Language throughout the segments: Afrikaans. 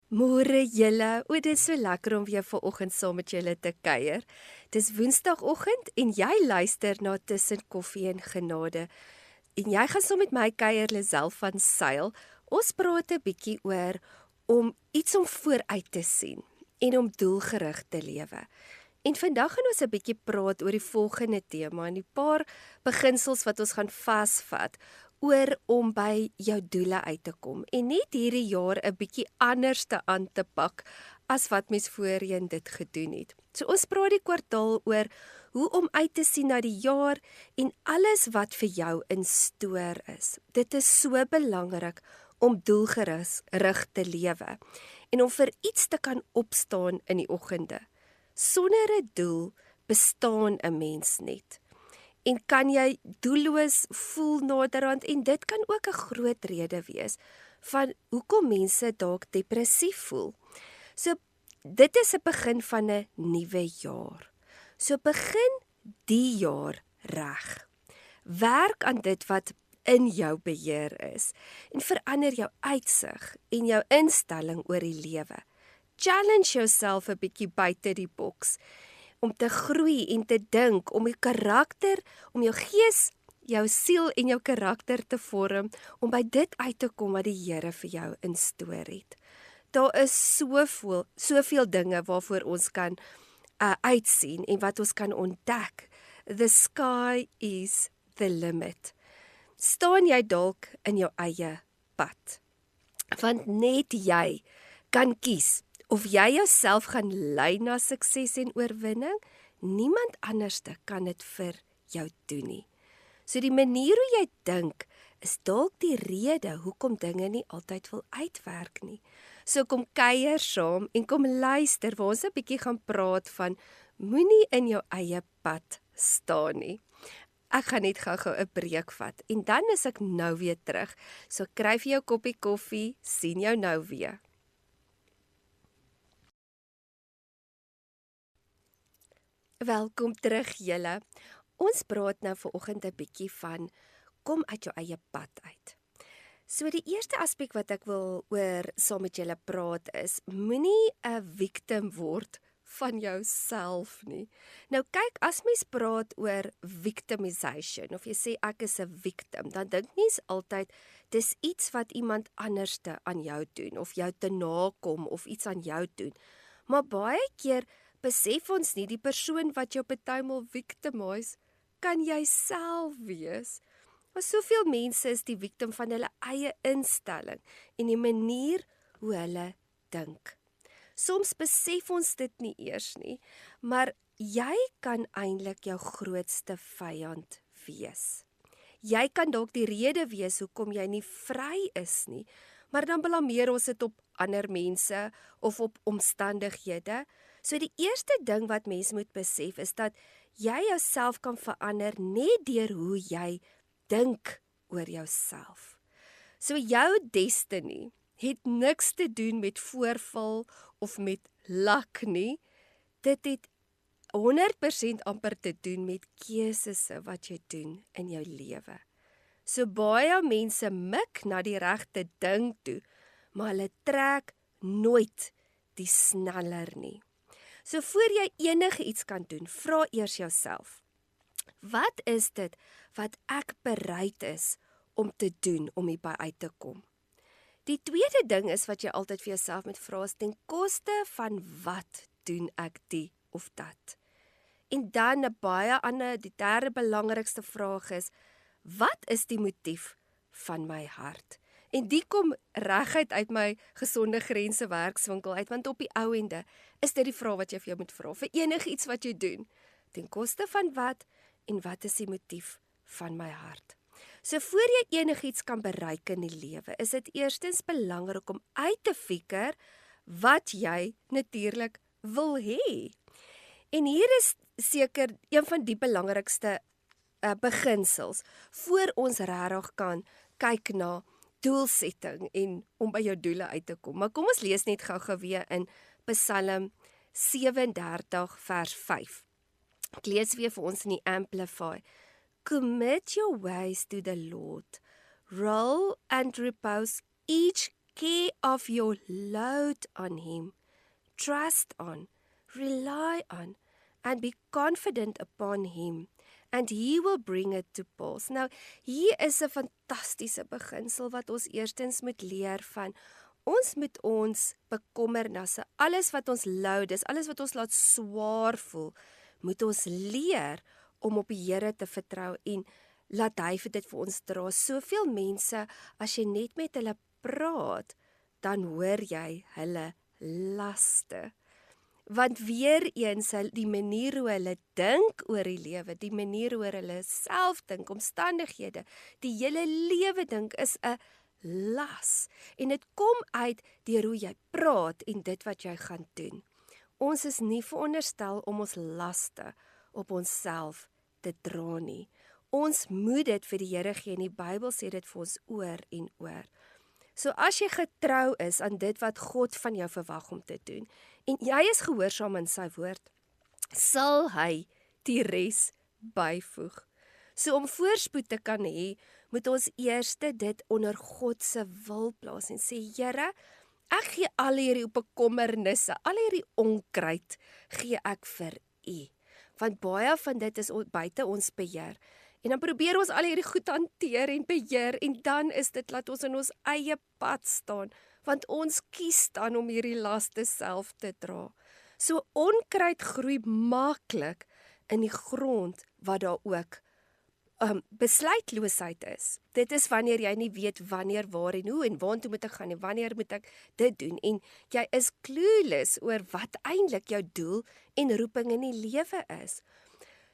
Môre julle, dit is so lekker om weer vanoggend saam met julle te kuier. Dis Woensdagoggend en jy luister na Tussen Koffie en Genade. En jy gaan saam met my kuier, Lisel van Sail. Ons praat 'n bietjie oor om iets om vooruit te sien en om doelgerig te lewe. En vandag gaan ons 'n bietjie praat oor die volgende tema en die paar beginsels wat ons gaan vasvat oor om by jou doele uit te kom en net hierdie jaar 'n bietjie anders te aan te pak as wat mens voorheen dit gedoen het. So ons praat die kwartaal oor hoe om uit te sien na die jaar en alles wat vir jou in stoor is. Dit is so belangrik om doelgerig te lewe en om vir iets te kan opstaan in die oggende. Sonder 'n doel bestaan 'n mens net. En kan jy doelloos voel naderhand en dit kan ook 'n groot rede wees van hoekom mense dalk depressief voel. So dit is 'n begin van 'n nuwe jaar. So begin die jaar reg. Werk aan dit wat in jou beheer is en verander jou uitsig en jou instelling oor die lewe. Challenge yourself 'n bietjie buite die boks om te groei en te dink, om jou karakter, om jou gees, jou siel en jou karakter te vorm, om by dit uit te kom wat die Here vir jou instoor het. Daar is soveel dinge waarvoor ons kan uitsien en wat ons kan ontdek. The sky is the limit. Staan jy dalk in jou eie pad? Want net jy kan kies of jy jouself gaan lei na sukses en oorwinning. Niemand anderste kan dit vir jou doen nie. So die manier hoe jy dink is dalk die rede hoekom dinge nie altyd wil uitwerk nie. So kom kuier saam en kom luister waar ons 'n bietjie gaan praat van moenie in jou eie pad staan nie. Ek gaan net gou-gou 'n breek vat en dan is ek nou weer terug. So kry vir jou koppie koffie, sien jou nou weer. Welkom terug julle. Ons praat nou vanoggend 'n bietjie van kom uit jou eie pad uit. So die eerste aspek wat ek wil oor saam met julle praat is moenie 'n victim word van jouself nie. Nou kyk, as mens praat oor victimization of jy sê ek is 'n victim, dan dink mens altyd dis iets wat iemand anderste aan jou doen of jou te nakom of iets aan jou doen. Maar baie keer besef ons nie die persoon wat jou partymal victimize, kan jy self wees. Maar soveel mense is die victim van hulle eie instelling en die manier hoe hulle dink. Soms besef ons dit nie eers nie, maar jy kan eintlik jou grootste vyand wees. Jy kan dalk die rede wees hoekom jy nie vry is nie, maar dan blameer ons dit op ander mense of op omstandighede. So die eerste ding wat mens moet besef is dat jy jouself kan verander net deur hoe jy dink oor jouself. So jou destiny het niks te doen met voorval of met luck nie. Dit het 100% amper te doen met keuses wat jy doen in jou lewe. So baie mense mik na die regte ding toe, maar hulle trek nooit die sneller nie. So voor jy enige iets kan doen, vra eers jouself, wat is dit wat ek bereid is om te doen om hierby uit te kom? Die tweede ding is wat jy altyd vir jouself moet vra is ten koste van wat doen ek die of dat? En dan 'n baie ander, die derde belangrikste vraag is, wat is die motief van my hart? En die kom reguit uit my gesonde grense werkswinkel uit, want op die ou ende is dit die vraag wat jy vir jou moet vra, vir enigiets wat jy doen, ten koste van wat en wat is die motief van my hart? So voor jy enigiets kan bereik in die lewe, is dit eerstens belangrik om uit te figure wat jy natuurlik wil hê. En hier is seker een van die belangrikste beginsels voor ons regtig kan kyk na doelsetting en om by jou doele uit te kom. Maar kom ons lees net gou-gou weer in Psalm 37 vers 5. Ek lees weer vir ons in die Amplify. Commit your ways to the Lord. Roll and repose each care of your load on him. Trust on, rely on, and be confident upon him, and he will bring it to pass. Nou, hier is 'n fantastiese beginsel wat ons eerstens moet leer van. Ons moet ons bekommernisse, alles wat ons load is, alles wat ons laat swaar voel, moet ons leer om op die Here te vertrou en laat hy vir dit vir ons dra. Soveel mense, as jy net met hulle praat, dan hoor jy hulle laste. Want weer eens, die manier hoe hulle dink oor die lewe, die manier hoe hulle self dink, omstandighede, die hele lewe dink is 'n las. En dit kom uit deur hoe jy praat en dit wat jy gaan doen. Ons is nie veronderstel om ons laste op onsself te dra nie. Ons moet dit vir die Here gee en die Bybel sê dit vir ons oor en oor. So as jy getrou is aan dit wat God van jou verwag om te doen, en jy is gehoorsaam aan sy woord, sal hy die res byvoeg. So om voorspoed te kan hê, moet ons eers dit onder God se wil plaas en sê, Here, ek gee al hierdie bekommernisse, al hierdie onkruid, gee ek vir U. Want baie van dit is buite ons beheer. En dan probeer ons al hierdie goed hanteer en beheer, en dan is dit laat ons in ons eie pad staan, want ons kies dan om hierdie laste self te dra. So onkruid groei maklik in die grond wat daar ook besluitloosheid is. Dit is wanneer jy nie weet wanneer, waar en hoe en waartoe moet ek gaan en wanneer moet ek dit doen, en jy is clueless oor wat eintlik jou doel en roeping in die lewe is.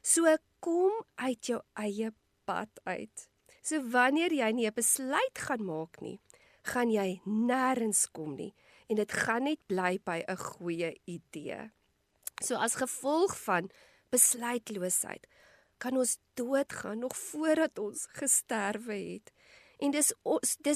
So kom uit jou eie pad uit. So wanneer jy nie 'n besluit gaan maak nie, gaan jy nêrens kom nie, en dit gaan net bly by 'n goeie idee. So as gevolg van besluitloosheid, kan ons doodgaan nog voordat ons gesterwe het. En dis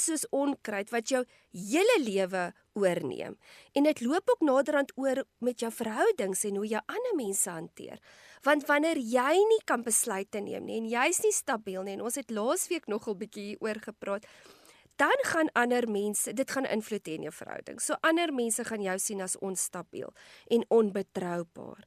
soos onkruid wat jou hele lewe oorneem. En dit loop ook naderhand oor met jou verhoudings en hoe jy ander mense hanteer. Want wanneer jy nie kan besluite neem nie, en jy's nie stabiel nie, en ons het laasweek nogal bietjie oor gepraat, dan gaan ander mense, dit gaan invloed hê in jou verhouding. So ander mense gaan jou sien as onstabiel en onbetroubaar.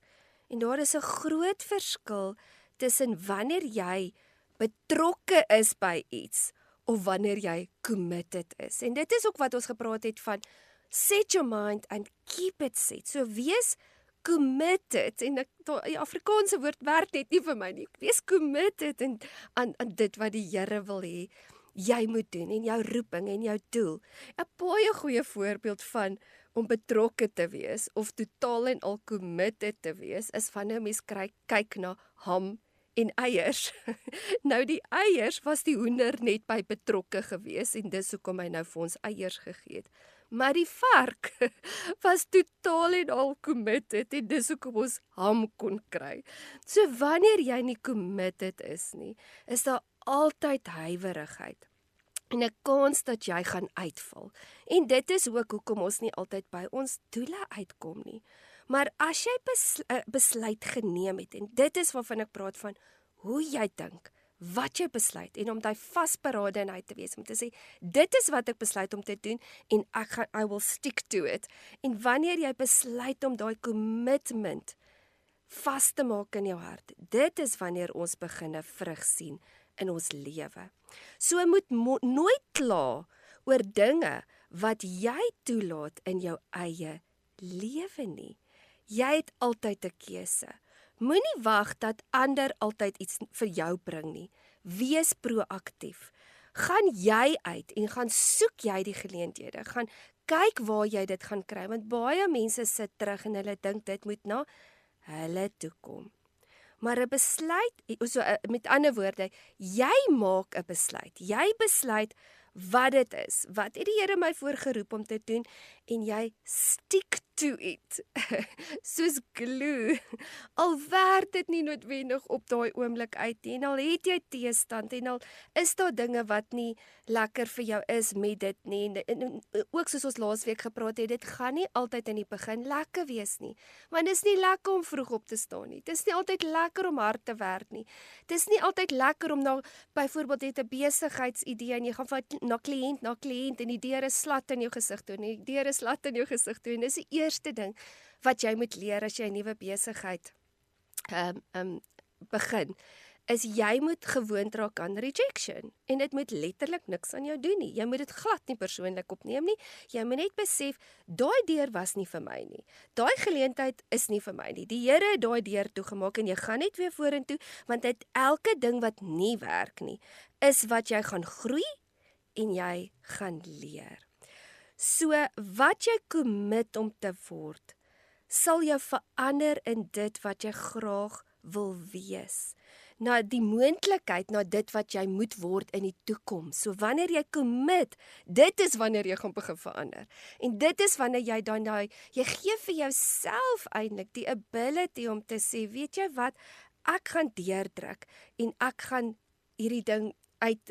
En daar is 'n groot verskil tussen wanneer jy betrokke is by iets of wanneer jy committed is. En dit is ook wat ons gepraat het van set your mind and keep it set. So wees committed, en die Afrikaanse woord werk net nie vir my nie. Wees committed aan dit wat die Here wil hê jy moet doen, en jou roeping en jou doel. 'n Baie goeie voorbeeld van om betrokke te wees of totaal en al committed te wees is wanneer 'n mens kyk na ham en eiers. Nou die eiers was die hoender net by betrokke gewees, en dis hoekom hy nou vir ons eiers gegee het. Maar die vark was totaal en al committed, en dis hoekom ons ham kon kry. So wanneer jy nie committed is nie, is daar altyd huiwerigheid en 'n kans dat jy gaan uitval. En dit is ook hoekom ons nie altyd by ons doele uitkom nie. Maar as jy besluit geneem het, en dit is waarvan ek praat van hoe jy dink, wat jy besluit, en om daai vasberadenheid te wees, om te sê, dit is wat ek besluit om te doen, en I will stick to it. En wanneer jy besluit om daai commitment vas te maak in jou hart, dit is wanneer ons beginne vrug sien in ons lewe. So moet nooit kla oor dinge wat jy toelaat in jou eie lewe nie. Jy het altyd 'n keuse. Moenie wag dat ander altyd iets vir jou bring nie. Wees proaktief. Gaan jy uit en gaan soek jy die geleenthede. Gaan kyk waar jy dit gaan kry, want baie mense sit terug en hulle dink dit moet na hulle toe kom. Maar 'n besluit, met ander woorde, jy maak 'n besluit. Jy besluit wat dit is. Wat het die Here my voorgeroep om te doen, en jy stick to it. Soos glue. Al werk dit nie noodwendig op daai oomblik uit nie, en al het jy teestand, en al is daar dinge wat nie lekker vir jou is met dit nie, en ook soos ons laasweek gepraat het, dit gaan nie altyd in die begin lekker wees nie, want dit is nie lekker om vroeg op te staan nie, dit is nie altyd lekker om hard te werk nie, dit is nie altyd lekker om nou, byvoorbeeld het 'n besigheidsidee, en jy gaan van na kliënt, en die deur is slat in jou gesig toe, en die deur is slat in jou gesig toe, en dis die eerste ding wat jy moet leer as jy 'n nuwe besigheid begin, is jy moet gewoond raak aan rejection, en dit moet letterlik niks aan jou doen nie, jy moet dit glad nie persoonlik opneem nie, jy moet net besef, daai deur was nie vir my nie, daai geleentheid is nie vir my nie, die Here het daai deur toegemaak, en jy gaan net weer vorentoe, want dit elke ding wat nie werk nie, is wat jy gaan groei, en jy gaan leer. So, wat jy commit om te word, sal jou verander in dit wat jy graag wil wees. Na die moontlikheid, na dit wat jy moet word in die toekoms. So wanneer jy commit, dit is wanneer jy gaan begin verander. En dit is wanneer jy dan jy gee vir jouself eintlik die ability om te sê, weet jy wat, ek gaan deurdruk en ek gaan hierdie ding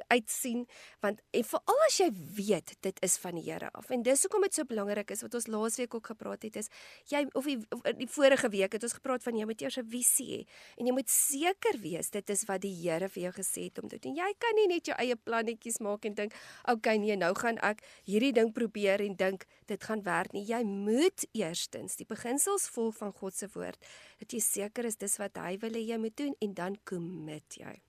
uitsien, want en veral as jy weet, dit is van die Here af, en dis hoekom dit so belangrik is, wat ons laasweek ook gepraat het, is, die vorige week het ons gepraat van, jy moet eers 'n visie hê, en jy moet seker wees, dit is wat die Here vir jou gesê het om te doen, jy kan nie net jou eie plannetjies maak en dink, okay nee, nou gaan ek hierdie ding probeer en dink, dit gaan werk nie, jy moet eerstens die beginsels volg van God se woord, dat jy seker is, dis wat hy wil hê jy moet doen, en dan commit jy.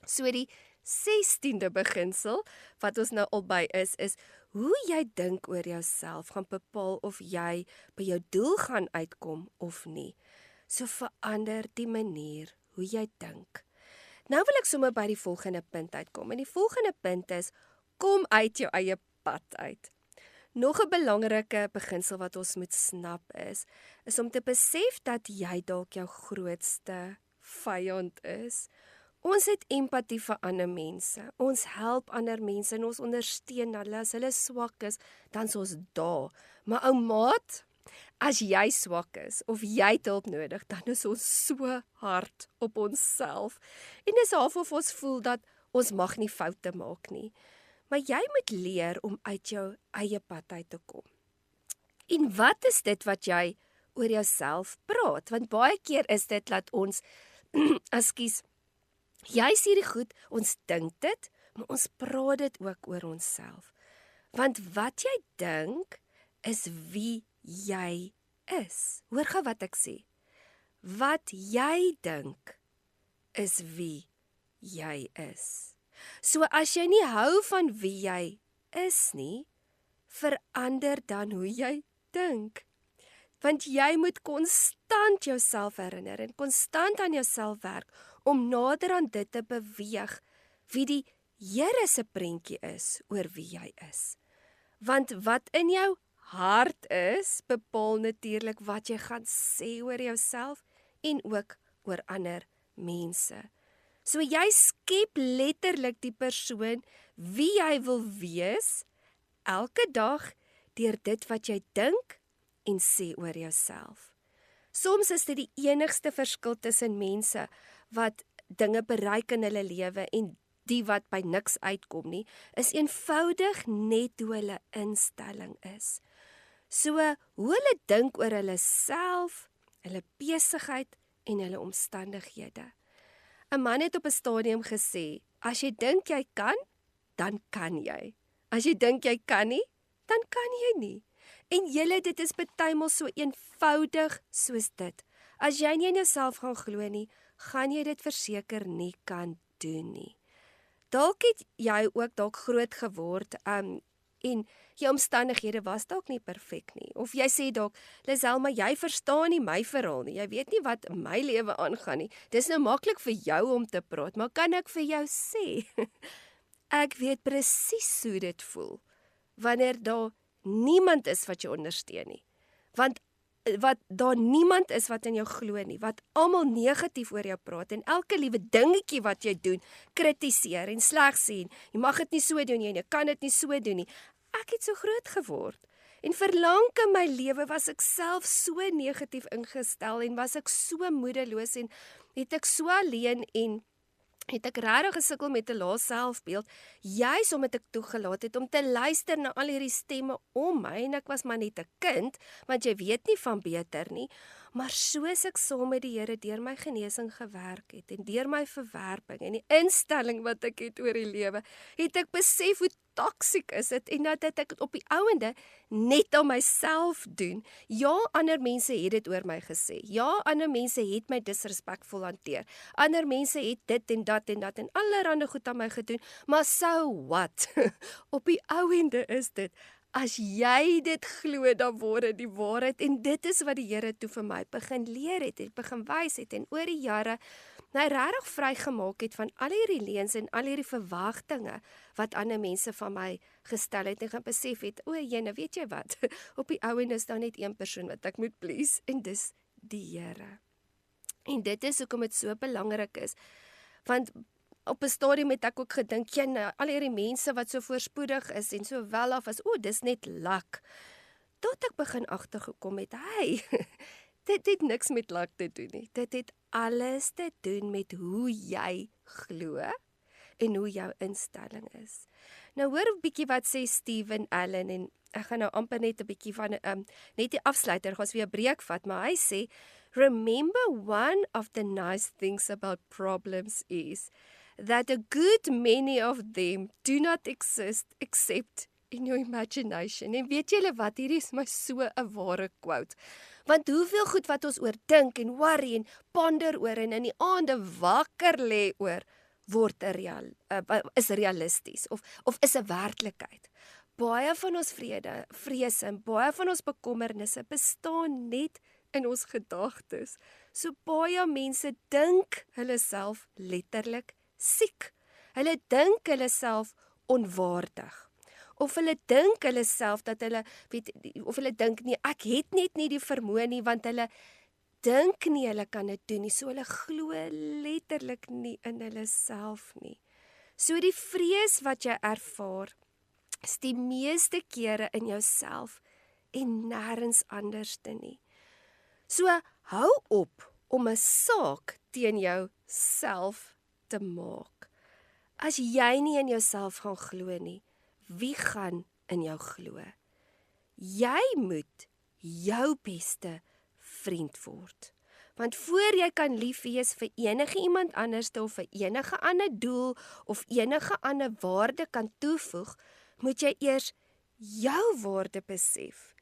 So die 16de beginsel, wat ons nou al by is hoe jy dink oor jouself, gaan bepaal of jy by jou doel gaan uitkom of nie. So verander die manier hoe jy dink. Nou wil ek sommer by die volgende punt uitkom, en die volgende punt is, kom uit jou eie pad uit. Nog 'n belangrike beginsel wat ons moet snap is om te besef dat jy dalk jou grootste vyand is. Ons het empatie vir ander mense, ons help ander mense en ons ondersteun hulle, as hulle swak is, dan is ons daar. Maar ou maat, as jy swak is, of jy het hulp nodig, dan is ons so hard op onsself. En dis half of ons voel dat ons mag nie foute maak nie. Maar jy moet leer om uit jou eie pad uit te kom. En wat is dit wat jy oor jouself praat? Want baie keer is dit dat ons, ekskuus, jy sê die goed, ons dink dit, maar ons praat dit ook oor onsself. Want wat jy dink, is wie jy is. Hoor gou wat ek sê. Wat jy dink, is wie jy is. So as jy nie hou van wie jy is nie, verander dan hoe jy dink. Want jy moet konstant jouself herinner en konstant aan jouself werk om nader aan dit te beweeg wie die Here se prentjie is oor wie jy is. Want wat in jou hart is, bepaal natuurlik wat jy gaan sê oor jouself en ook oor ander mense. So jy skep letterlik die persoon wie jy wil wees elke dag deur dit wat jy dink en sê oor jouself. Soms is dit die enigste verskil tussen mense wat dinge bereik in hulle lewe en die wat by niks uitkom nie, is eenvoudig net hoe hulle instelling is. So hoe hulle dink oor hulle self, hulle besigheid en hulle omstandighede. 'n Man het op 'n stadium gesê, as jy dink jy kan, dan kan jy. As jy dink jy kan nie, dan kan jy nie. En julle, dit is partymal so eenvoudig soos dit. As jy nie in jouself gaan glo nie, gaan jy dit verseker nie kan doen nie. Dalk het jy ook dalk groot geword en jou omstandighede was dalk nie perfek nie. Of jy sê dalk, Lisel, maar jy verstaan nie my verhaal nie. Jy weet nie wat in my lewe aangaan nie. Dis nou maklik vir jou om te praat, maar kan ek vir jou sê, ek weet presies hoe dit voel, wanneer daar niemand is wat jou ondersteun nie. Want wat daar niemand is wat in jou glo nie, wat almal negatief oor jou praat en elke liewe dingetjie wat jy doen, kritiseer en sleg sê, jy mag dit nie so doen nie, jy kan dit nie so doen nie. Ek het so groot geword En verlang in my lewe was ek self so negatief ingestel en was ek so moedeloos en het ek so alleen en het ek regtig gesukkel met 'n lae selfbeeld, juis omdat ek toegelaat het om te luister na al hierdie stemme om my en ek was maar net 'n kind, want jy weet nie van beter nie, maar soos ek saam met die Here deur my genesing gewerk het en deur my verwerping en die instelling wat ek het oor die lewe, het ek besef hoe toksiek is dit en dat ek dit op die ouende net aan myself doen. Ja, ander mense het dit oor my gesê. Ja, ander mense het my disrespekvol hanteer. Ander mense het dit en dat en allerhande goed aan my gedoen, maar so what? Op die ouende is dit, as jy dit glo, dan word dit die waarheid en dit is wat die Here toe vir my begin leer het begin wys het en oor die jare my regtig vrygemaak het van al hierdie leuns en al hierdie verwagtinge wat ander mense van my gestel het en gaan besef het, o, jene, weet jy wat? Op die ouende is daar net een persoon wat ek moet please en dis die Here. En dit is hoekom dit so belangrik is, want op 'n stadium het ek ook gedink, al hierdie mense wat so voorspoedig is en so welaf is, dis net luck. Tot ek begin agtergekom het, dit het niks met luck te doen nie. Dit het alles te doen met hoe jy glo en hoe jou instelling is. Nou hoor 'n bietjie wat sê Stephen Allen en ek gaan nou amper net 'n bietjie van net die afsluiter, gaan ons weer 'n breek vat, maar hy sê, remember one of the nice things about problems is that a good many of them do not exist except in your imagination. En weet julle wat, hierdie is my so 'n ware quote. Want hoeveel goed wat ons oor dink en worry en ponder oor en in die aande wakker lê oor, word is realisties of is 'n werklikheid. Baie van ons vrese en baie van ons bekommernisse bestaan net in ons gedagtes. So baie mense dink hulle self letterlik siek. Hulle dink hulle self onwaardig. Of hulle dink hulle self dat hulle of hulle dink nee, ek het net nie die vermoë nie, want hulle dink nie hulle kan dit doen nie. So hulle glo letterlik nie in hulle self nie. So die vrees wat jy ervaar, is die meeste kere in jouself en nêrens anderste nie. So hou op om 'n saak teen jouself te maak. As jy nie in jouself gaan glo nie, wie gaan in jou glo? Jy moet jou beste vriend word. Want voor jy kan lief wees vir enige iemand anderste of vir enige ander doel of enige ander waarde kan toevoeg, moet jy eers jou waarde besef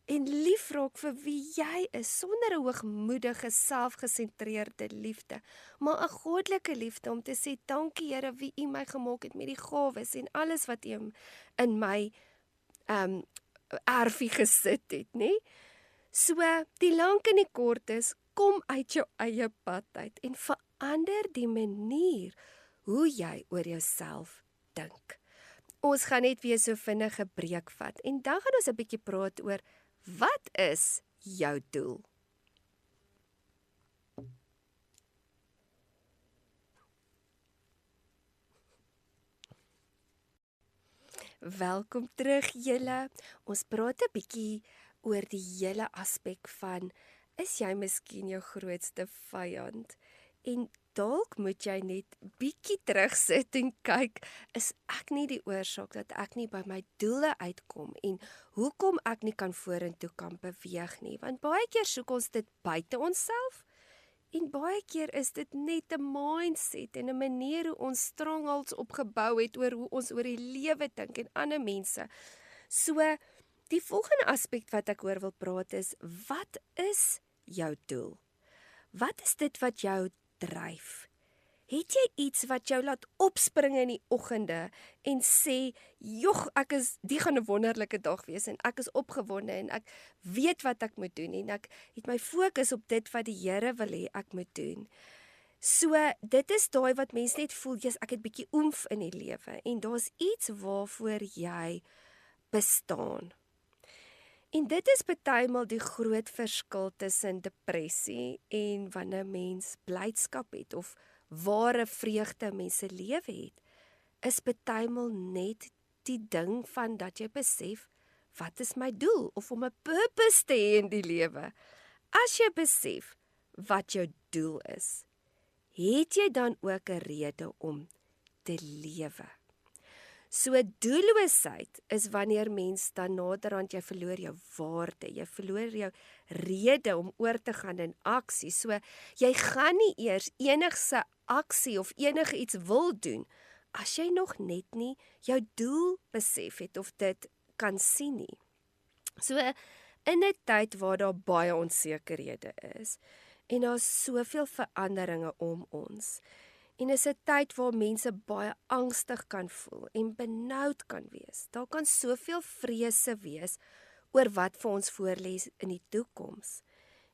en lief raak vir wie jy is, sonder 'n hoogmoedige, selfgesentreerde liefde, maar 'n goddelike liefde om te sê, dankie Here wie U my gemaak het met die gawes en alles wat U in my erfie gesit het, nê? So, die lank en die kort is, kom uit jou eie pad uit en verander die manier hoe jy oor jouself dink. Ons gaan net weer so vinnig 'n breek vat en dan gaan ons 'n bietjie praat oor wat is jou doel? Welkom terug julle. Ons praat 'n bietjie oor die hele aspek van, is jy miskien jou grootste vyand? En dalk moet jy net bietjie terugsit en kyk, is ek nie die oorsaak dat ek nie by my doele uitkom en hoekom ek nie vorentoe kan beweeg nie? Want baie keer soek ons dit buite onsself en baie keer is dit net 'n mindset en 'n manier hoe ons strongholds opgebou het oor hoe ons oor die lewe dink en ander mense. So, die volgende aspek wat ek oor wil praat is, wat is jou doel? Wat is dit wat jou dryf? Het jy iets wat jou laat opspring in die oggende en sê, "Jog, die gaan 'n wonderlike dag wees en ek is opgewonde en ek weet wat ek moet doen en ek het my fokus op dit wat die Here wil hê ek moet doen." So, dit is daai wat mens net voel, ek het bietjie oomf in die lewe en daar's iets waarvoor jy bestaan. En dit is partymal die groot verskil tussen depressie en wanneer mens blydskap het of ware vreugde mense lewe het, is partymal net die ding van dat jy besef, wat is my doel of om 'n purpose te hê in die lewe? As jy besef wat jou doel is, het jy dan ook 'n rede om te lewe. So doelloosheid is wanneer mens dan naderhand jy verloor jou waarde, jy verloor jou rede om oor te gaan in aksie. So jy gaan nie eers enigse aksie of enige iets wil doen as jy nog net nie jou doel besef het of dit kan sien nie. So in 'n tyd waar daar baie onsekerhede is en daar's soveel veranderinge om ons. En is 'n tyd waar mense baie angstig kan voel en benoud kan wees. Daar kan soveel vrese wees oor wat vir ons voorlê in die toekoms.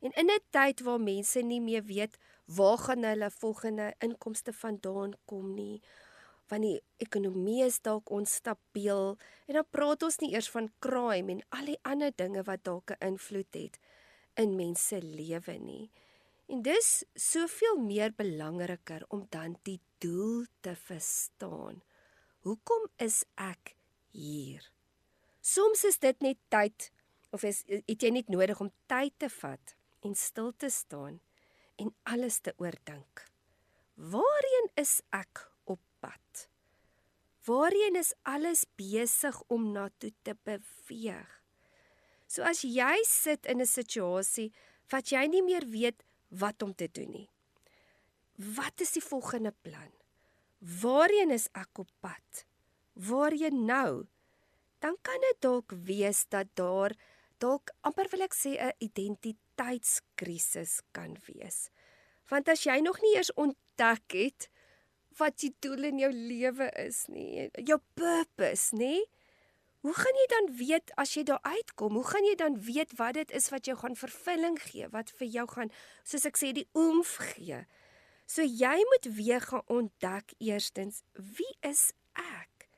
En in 'n tyd waar mense nie meer weet waar gaan hulle volgende inkomste vandaan kom nie, want die ekonomie is dalk onstabiel en dan praat ons nie eers van crime en al die ander dinge wat dalk 'n invloed het in mense lewe nie. En dis soveel meer belangriker om dan die doel te verstaan. Hoekom is ek hier? Soms is dit net tyd, of het jy net nodig om tyd te vat en stil te staan en alles te oordink. Waarheen is ek op pad? Waarheen is alles besig om na toe te beweeg? So as jy sit in 'n situasie wat jy nie meer weet wat om te doen nie. Wat is die volgende plan? Waarheen is ek op pad? Waarheen nou? Dan kan dit dalk wees dat daar dalk amper wil ek sê 'n identiteitskrisis kan wees. Want as jy nog nie eers ontdek het wat die doel in jou lewe is nie, jou purpose, nie? Hoe gaan jy dan weet as jy daar uitkom? Hoe gaan jy dan weet wat dit is wat jou gaan vervulling gee, wat vir jou gaan, soos ek sê, die oomf gee? So jy moet weer gaan ontdek eerstens, wie is ek?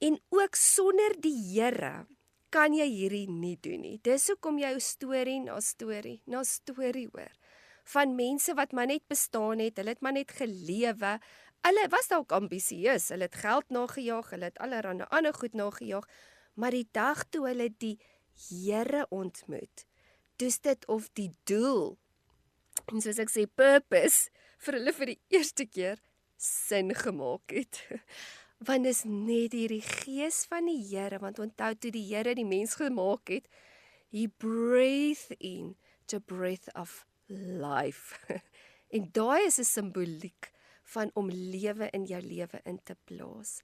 En ook sonder die Here kan jy hierdie nie doen nie. Dis hoekom jy storie na storie hoor. Van mense wat maar net bestaan het, hulle het maar net gelewe. Hulle was dalk ambisieus, hulle het geld nagejaag, hulle het allerlei ander goed nagejaag, maar die dag toe hulle die Here ontmoet, toets dit of die doel, en soos ek sê, purpose, vir hulle vir die eerste keer sin gemaak het. Want is net hierdie gees van die Here, want onthou toe die Here die mens gemaak het, he breathed in the breath of life. En daai is 'n simboliek van om lewe in jou lewe in te plaas.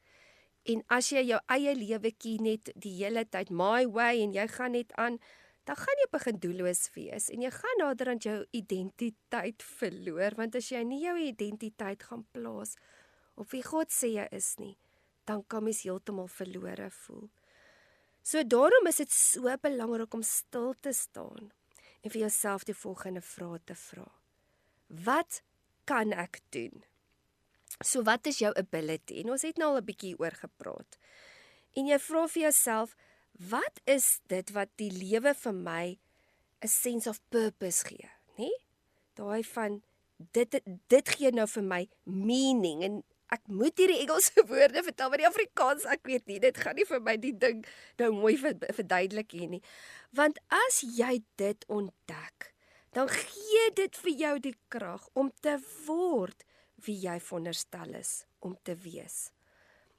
En as jy jou eie lewetjie net die hele tyd my way en jy gaan net aan, dan gaan jy begin doelloos wees en jy gaan naderhand jou identiteit verloor, want as jy nie jou identiteit gaan plaas op wie God sê jy is nie, dan kan mens heeltemal verlore voel. So daarom is dit so belangrik om stil te staan en vir jouself die volgende vrae te vra. Wat kan ek doen? So wat is jou ability? En ons het nou al 'n bietjie oor gepraat. En jy vra vir jouself, wat is dit wat die lewe vir my 'n sense of purpose gee, nê? Daai van dit gee nou vir my meaning en ek moet hierdie Engelse woorde vertel, maar die Afrikaans, ek weet nie, dit gaan nie vir my die ding nou mooi verduidelik hier nie. Want as jy dit ontdek, dan gee dit vir jou die krag om te word wie jy veronderstel is om te wees.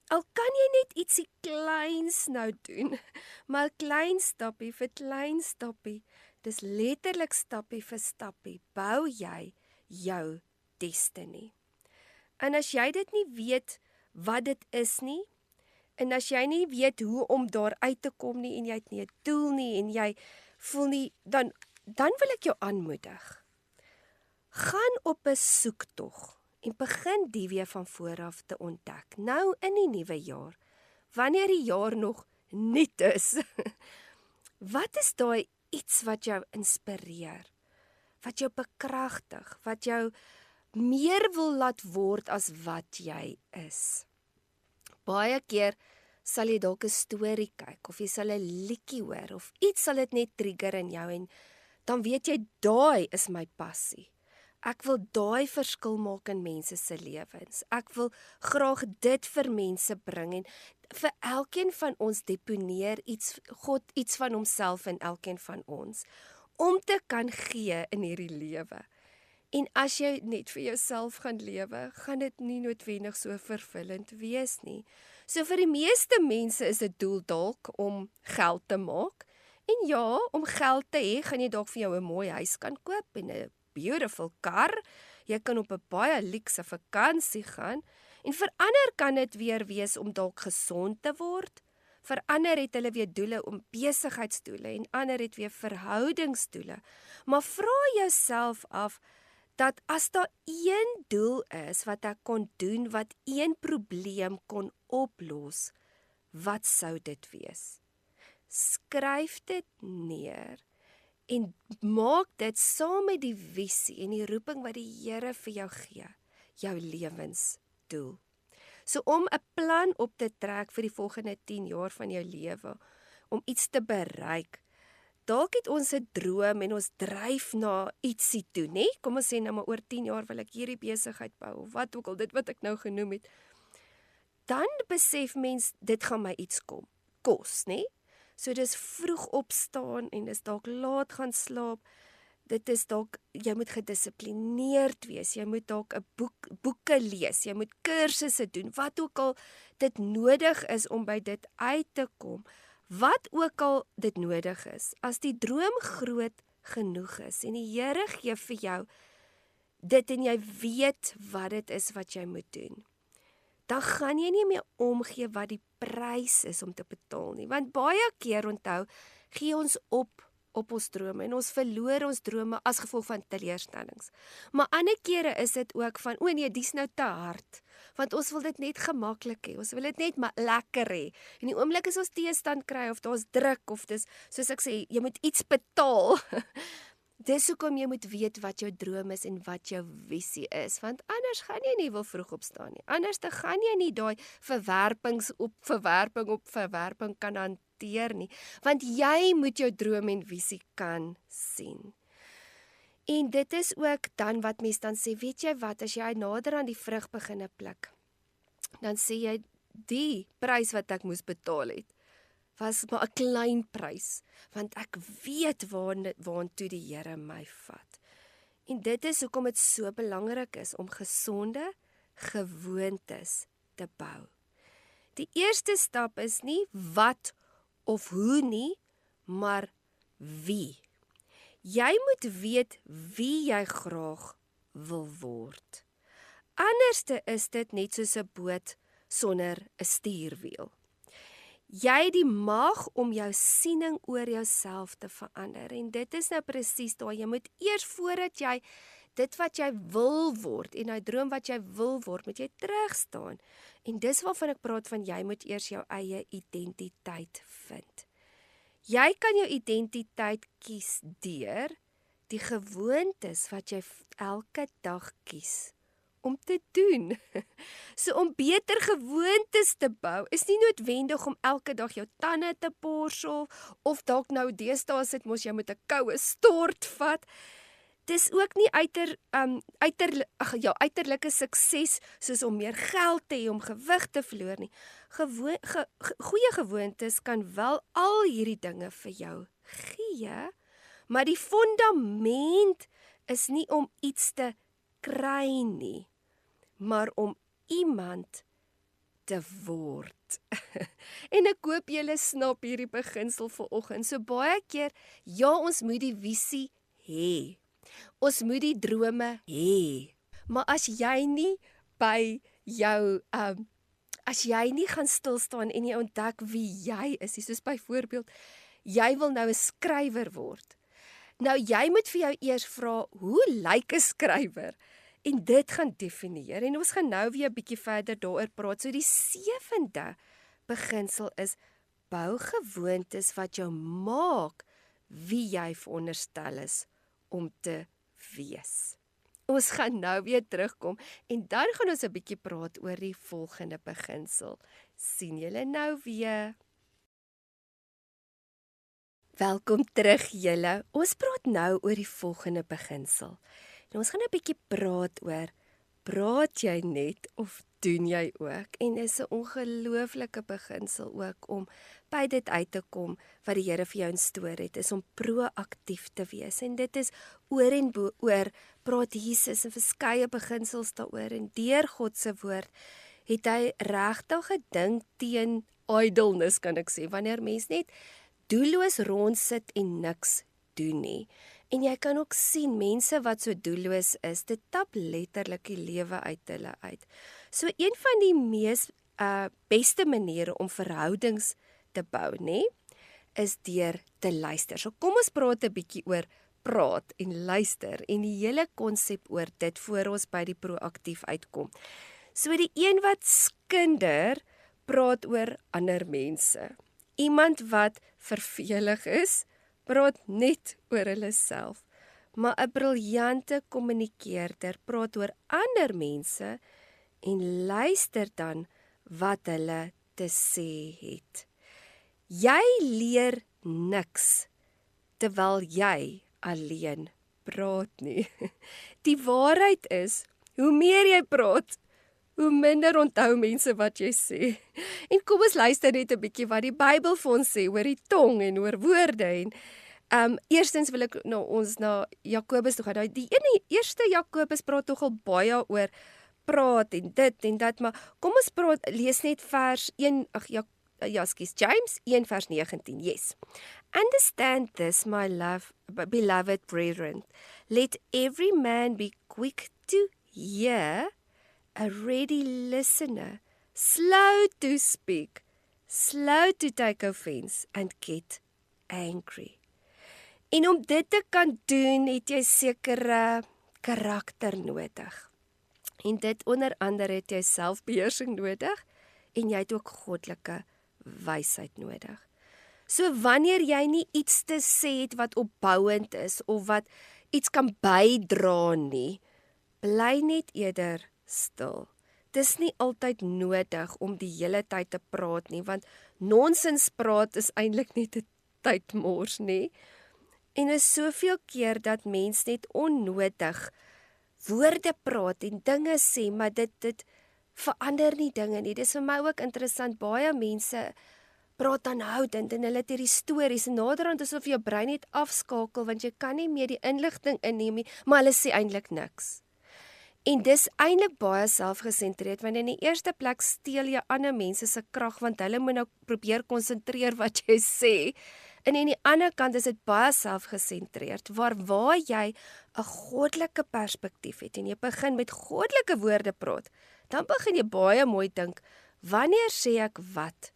Al kan jy net ietsie kleins nou doen, maar klein stappie vir klein stappie, dis letterlik stappie vir stappie, bou jy jou destiny. En as jy dit nie weet wat dit is nie, en as jy nie weet hoe om daar uit te kom nie, en jy het nie 'n doel nie, en jy voel nie, dan wil ek jou aanmoedig. Gaan op 'n soektog, en begin die weer van vooraf te ontdek, nou in die nuwe jaar, wanneer die jaar nog nuut is. Wat is daai iets wat jou inspireer, wat jou bekragtig, wat jou meer wil laat word as wat jy is? Baie keer sal jy dalk 'n storie kyk, of jy sal 'n liedjie hoor, of iets sal dit net trigger in jou, en dan weet jy, daai is my passie. Ek wil daai verskil maak in mense se lewens. Ek wil graag dit vir mense bring en vir elkeen van ons deponeer God iets van homself in elkeen van ons, om te kan gee in hierdie lewe. En as jy net vir jouself gaan lewe, gaan dit nie noodwendig so vervullend wees nie. So vir die meeste mense is dit doel dalk om geld te maak. En ja, om geld te hê, gaan jy dalk vir jou 'n mooi huis kan koop en 'n beautiful kar. Jy kan op 'n baie luukse vakansie gaan. En vir ander kan dit weer wees om dalk gesond te word. Vir ander het hulle weer doele om besigheidsdoele en ander het weer verhoudingsdoele. Maar vra jouself af dat as daar een doel is wat ek kon doen, wat een probleem kon oplos, wat sou dit wees? Skryf dit neer en maak dit saam met die visie en die roeping wat die Here vir jou gee, jou lewensdoel. So om 'n plan op te trek vir die volgende 10 jaar van jou lewe, om iets te bereik. Dalk het ons 'n droom en ons dryf na ietsie toe, nê? Kom ons sê nou maar oor 10 jaar wil ek hierdie besigheid bou of wat ook al dit wat ek nou genoem het. Dan besef mens dit gaan my iets kos, nê? So dis vroeg opstaan en dis dalk laat gaan slaap. Dit is dalk jy moet gedissiplineerd wees. Jy moet dalk 'n boeke lees. Jy moet kursusse doen. Wat ook al dit nodig is om by dit uit te kom. Wat ook al dit nodig is. As die droom groot genoeg is en die Here gee vir jou dit en jy weet wat dit is wat jy moet doen, dan gaan jy nie meer omgee wat die prys is om te betaal nie. Want baie keer onthou, gee ons op ons drome en ons verloor ons drome as gevolg van teleurstellings. Maar ander kere is dit ook van, o nee, dis nou te hard. Want ons wil dit net gemaklik hê. Ons wil dit net lekker hê. En die oomblik as ons teestand kry of daar's druk of dis soos ek sê, jy moet iets betaal. Dis hoekom jy moet weet wat jou droom is en wat jou visie is, want anders gaan jy nie wil vroeg opstaan nie. Anders dan gaan jy nie daai verwerping op verwerping kan hanteer nie, want jy moet jou droom en visie kan sien. En dit is ook dan wat mense dan sê, weet jy wat, as jy nader aan die vrug beginne pluk, dan sê jy, die prys wat ek moes betaal het, was maar 'n klein prys, want ek weet waartoe die Here my vat. En dit is hoekom dit so belangrik is om gesonde gewoontes te bou. Die eerste stap is nie wat of hoe nie, maar wie. Jy moet weet wie jy graag wil word. Anderste is dit net soos 'n boot sonder 'n stuurwiel. Jy het die mag om jou siening oor jouself te verander. En dit is nou presies daar. Jy moet eers voordat jy dit wat jy wil word en die droom wat jy wil word, moet jy terugstaan. En dis waarvan ek praat van jy moet eers jou eie identiteit vind. Jy kan jou identiteit kies deur die gewoontes wat jy elke dag kies om te doen. So om beter gewoontes te bou, is nie noodwendig om elke dag jou tande te borsel, of dalk nou deesdae sit mos jy met 'n koue stort vat. Dis ook nie uiterlike sukses, soos om meer geld te hê, om gewig te verloor nie. Goeie gewoontes kan wel al hierdie dinge vir jou gee, maar die fondament is nie om iets te kry nie, maar om iemand te word. En ek hoop julle snap hierdie beginsel vanoggend. So baie keer, ja, ons moet die visie hê. Ons moet die drome hê. Maar as jy nie by jou as jy nie gaan stil staan en jy ontdek wie jy is, soos byvoorbeeld, jy wil nou 'n skrywer word. Nou jy moet vir jou eers vra, hoe lyk 'n skrywer? En dit gaan definieer. En ons gaan nou weer 'n bietjie verder daaroor praat. So die 7de beginsel is, bou gewoontes wat jou maak wie jy veronderstel is om te wees. Ons gaan nou weer terugkom en dan gaan ons 'n bietjie praat oor die volgende beginsel. Sien julle nou weer? Welkom terug julle. Ons praat nou oor die volgende beginsel. En ons gaan 'n bietjie praat oor, praat jy net of doen jy ook. En dis 'n ongelooflike beginsel ook om by dit uit te kom wat die Here vir jou instoor het, is om proaktief te wees. En dit is oor en oor praat Jesus in verskeie beginsels daaroor. En deur God se woord het hy regtig gedink teen idleness, kan ek sê, wanneer mens net doelloos rondsit en niks doen nie. En jy kan ook sien, mense wat so doelloos is, dit tap letterlik die lewe uit hulle uit. So een van die mees beste maniere om verhoudings te bou, nê, is deur te luister. So kom ons praat 'n bietjie oor praat en luister en die hele konsep oor dit voor ons by die proaktief uitkom. So die een wat skinder praat oor ander mense. Iemand wat vervelig is, praat net oor hulle self. Maar 'n briljante kommunikeerder praat oor ander mense en luister dan wat hulle te sê het. Jy leer niks terwyl jy alleen praat nie. Die waarheid is, hoe meer jy praat, hoe minder onthou mense wat jy sê. En kom ons luister net 'n bietjie wat die Bybel vir ons sê oor die tong en oor woorde. En eerstens wil ek ons na Jakobus toe gaan. Die eerste Jakobus praat nogal baie oor praat en dit en dat, maar kom ons lees net vers 1, James 1 vers 19. Yes. Understand this, my beloved brethren. Let every man be quick to hear, a ready listener, slow to speak, slow to take offense, and get angry. En om dit te kan doen, het jy sekere karakter nodig. En dit onder andere het jy selfbeheersing nodig, en jy het ook goddelike wysheid nodig. So wanneer jy nie iets te sê het wat opbouend is, of wat iets kan bydra nie, bly net eerder stil. Dis nie altyd nodig om die hele tyd te praat nie, want nonsens praat is eintlik net 'n tydmors nie. En is soveel keer dat mens net onnodig woorde praat en dinge sê, maar dit verander nie dinge nie. Dis vir my ook interessant, baie mense praat aanhoudend en hulle het hierdie stories en naderhand asof jou brein net afskakel, want jy kan nie meer die inligting inneem nie, maar hulle sê eintlik niks. En dis eintlik baie selfgesentreerd, want in die eerste plek steel jy ander mense se krag, want hulle moet nou probeer konsentreer wat jy sê. En aan die ander kant is dit baie selfgesentreerd, waar jy 'n goddelike perspektief het en jy begin met goddelike woorde praat, dan begin jy baie mooi dink, wanneer sê ek wat?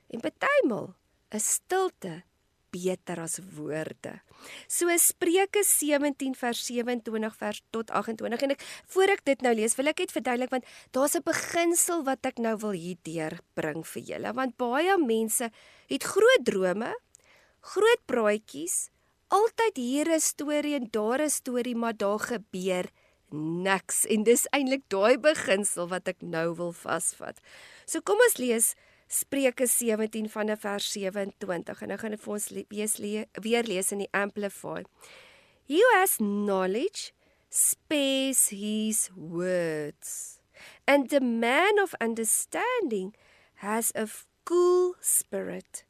En partymal is stilte beter as woorde. So Spreuke 17 vers 27 vers tot 28, en voor ek dit nou lees, wil ek net verduidelik, want daar's 'n beginsel wat ek nou wil hier deurbring vir julle, want baie mense het groot drome, groot praatjies, altyd hier 'n storie en daar 'n storie, maar daar gebeur niks. En dis eintlik daai beginsel wat ek nou wil vasvat. So kom ons lees Spreuke 17 van vers 27, en nou gaan ek vir ons weer lees in die Amplify. He who has knowledge spares his words, and the man of understanding has a cool spirit.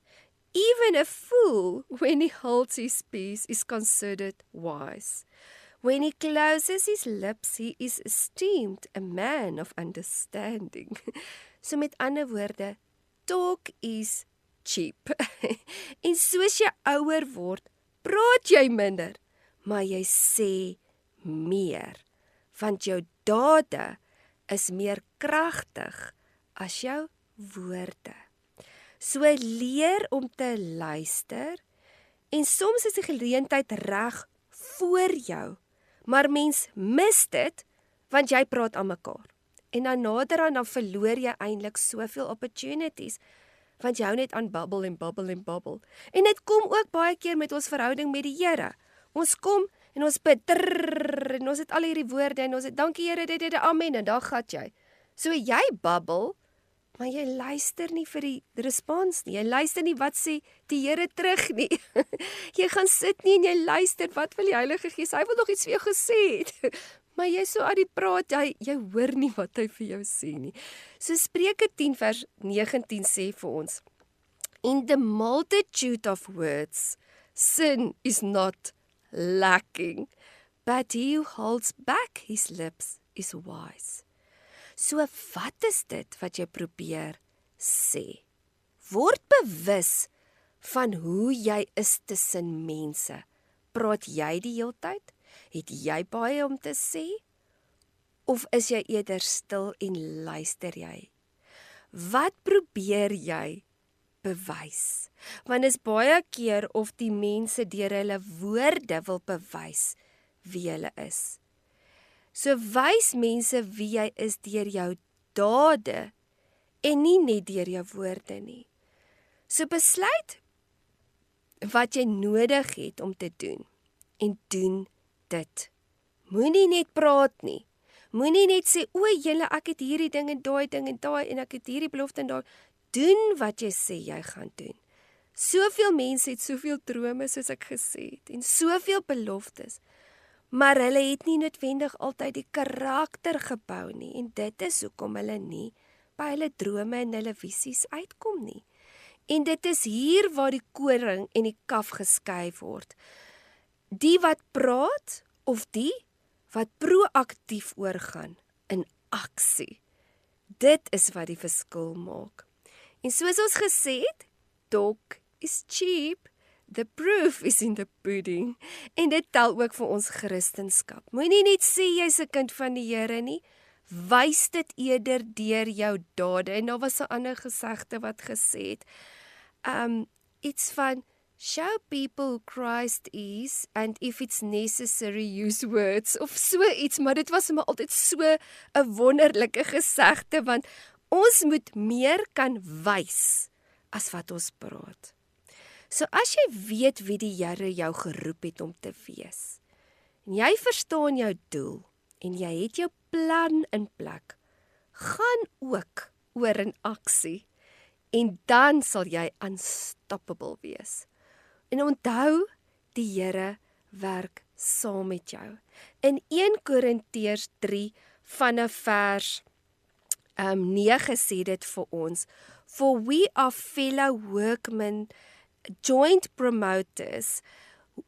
Even a fool, when he holds his peace, is considered wise. When he closes his lips, he is esteemed a man of understanding. So met ander woorde, talk is cheap. En soos jy ouer word, praat jy minder, maar jy sê meer, want jou dade is meer kragtig as jou woorde. So leer om te luister, en soms is die geleentheid reg voor jou, maar mens mis dit, want jy praat aan mekaar. En dan naderhand dan verloor jy eintlik soveel opportunities, want jy hou net aan babbel en babbel en babbel. En dit kom ook baie keer met ons verhouding met die Here. Ons kom en ons bid, en ons het al hierdie woorde, en ons het dankie Here, dit, amen, en dan gat jy. So jy babbel, maar jy luister nie vir die respons nie. Jy luister nie wat sê die Here terug nie. Jy gaan sit nie en jy luister, wat wil die Heilige Gees? Hy wil nog iets vir jou gesê het. maar jy so aan die praat, jy hoor nie wat hy vir jou sê nie. So Spreuke 10 vers 19 sê vir ons, in the multitude of words, sin is not lacking, but he who holds back his lips is wise. So wat is dit wat jy probeer sê? Word bewus van hoe jy is tussen mense. Praat jy die hele tyd? Het jy baie om te sê? Of is jy eerder stil en luister jy? Wat probeer jy bewys? Want is baie keer of die mense deur hulle woorde wil bewys wie hulle is. So wys mense wie jy is deur jou dade en nie net deur jou woorde nie. So besluit wat jy nodig het om te doen en doen dit. Moenie net praat nie. Moenie net sê, o julle, ek het hierdie ding en daai en ek het hierdie belofte en daai. Doen wat jy sê jy gaan doen. Soveel mense het soveel drome soos ek gesê het en soveel beloftes. Maar hulle het nie noodwendig altyd die karakter gebou nie en dit is hoekom hulle nie by hulle drome en hulle visies uitkom nie. En dit is hier waar die koring en die kaf geskei word. Die wat praat of die wat proaktief oorgaan in aksie. Dit is wat die verskil maak. En soos ons gesê het, talk is cheap, the proof is in the pudding. En dit tel ook vir ons Christendom. Moenie net sê jy's 'n kind van die Here nie, wys dit eerder deur jou dade. En daar was 'n ander gesegde wat gesê het, it's van, show people who Christ is, and if it's necessary, use words, of so iets, maar dit was maar altyd so 'n wonderlike gesegde, want ons moet meer kan wys as wat ons praat. So as jy weet wie die Here jou geroep het om te wees, en jy verstaan jou doel, en jy het jou plan in plek, gaan ook oor in aksie, en dan sal jy unstoppable wees. En onthou, die Here werk saam met jou. In 1 Korintiërs 3 vanaf vers 9 sê dit vir ons, for we are fellow workmen, joint promoters,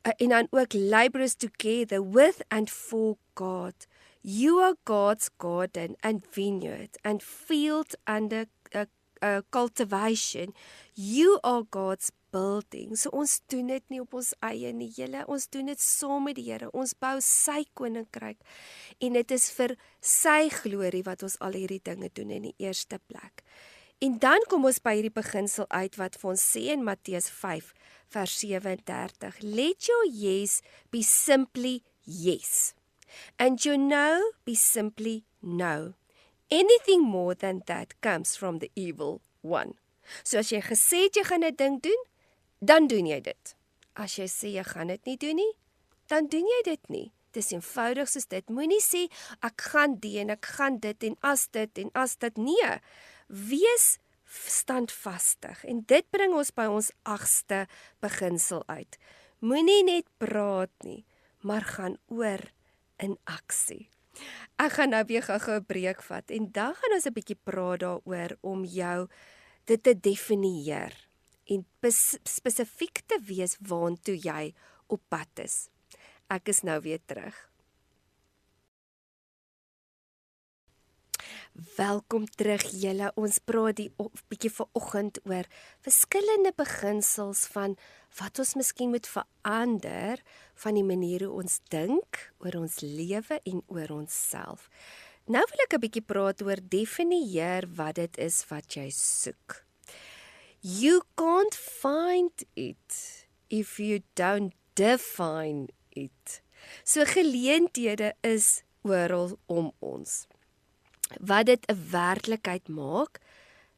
en dan ook laborers together with and for God. You are God's garden and vineyard and field under cultivation. You are God's building. So ons doen dit nie op ons eie nie, julle, ons doen dit saam met die Here. Ons bou sy koninkryk en dit is vir sy glorie wat ons al hierdie dinge doen in die eerste plek. En dan kom ons by hierdie beginsel uit wat vir ons sê in Matteus 5 vers 37. Let your yes be simply yes, and your no be simply no. Anything more than that comes from the evil one. So as jy gesê het jy gaan 'n ding doen, dan doen jy dit. As jy sê jy gaan dit nie doen nie, dan doen jy dit nie. Dis eenvoudig soos dit. Moenie sê ek gaan die en ek gaan dit en as dit nee. Wees standvastig en dit bring ons by ons 8ste beginsel uit. Moenie net praat nie, maar gaan oor in aksie. Ek gaan nou weer gou-gou 'n breek vat en dan gaan ons 'n bietjie praat daaroor om jou dit te definieer en spesifiek te wees waantoe jy op pad is. Ek is nou weer terug. Welkom terug julle. Ons praat die bietjie vanoggend oor verskillende beginsels van wat ons miskien moet verander van die manier hoe ons dink oor ons lewe en oor onsself. Nou wil ek 'n bietjie praat oor definieer wat dit is wat jy soek. You can't find it if you don't define it. So geleenthede is oral om ons. Wat dit 'n werklikheid maak,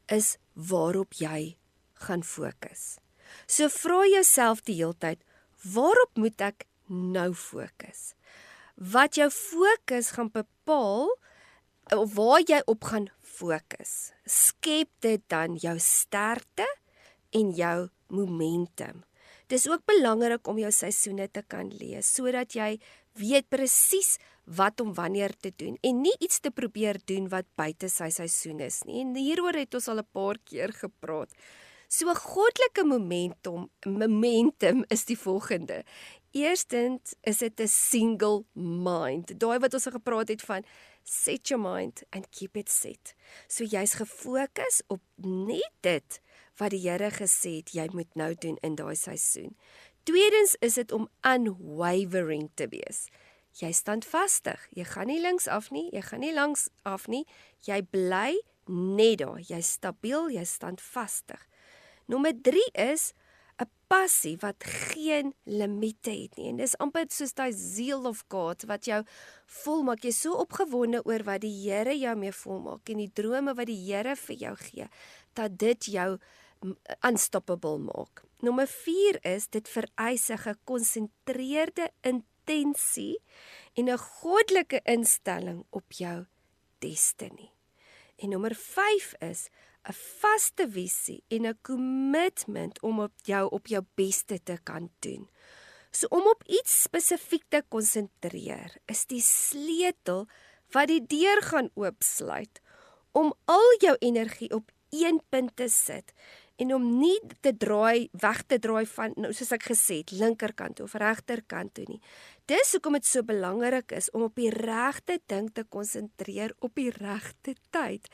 is waarop jy gaan fokus. So vra jouself die hele tyd, waarop moet ek nou fokus? Wat jou fokus gaan bepaal, of waar jy op gaan fokus. Skep dit dan jou sterkte en jou momentum. Dis ook belangrik om jou seisoene te kan lees, sodat jy weet presies wat om wanneer te doen en nie iets te probeer doen wat buite sy seisoen is nie. En hieroor het ons al 'n paar keer gepraat. So 'n goddelike momentum is die volgende. Eerstens is dit 'n single mind. Daai wat ons al gepraat het van set your mind and keep it set. So jy's gefokus op net dit wat die Here gesê het jy moet nou doen in daai seisoen. Tweedens is dit om unwavering te wees. Jy standvastig. Jy gaan nie links af nie, jy gaan nie langs af nie. Jy bly net daar. Jy's stabiel, jy standvastig. Nommer 3 is 'n passie wat geen limite het nie. En dis amper soos daai zeal of God wat jou volmaak. Jy's so opgewonde oor wat die Here jou mee volmaak en die drome wat die Here vir jou gee, dat dit jou unstoppable maak. Nommer 4 is dit vereis 'n gekonsentreerde intensie en 'n goddelike instelling op jou destiny. En nommer 5 is 'n vaste visie en 'n commitment om op jou beste te kan doen. So om op iets spesifiek te konsentreer is die sleutel wat die deur gaan oopsluit om al jou energie op een punt te sit en om nie weg te draai van, nou, soos ek gesê het, linkerkant toe of regterkant toe nie. Dis hoekom dit so belangrik is om op die regte ding te konsentreer op die regte tyd.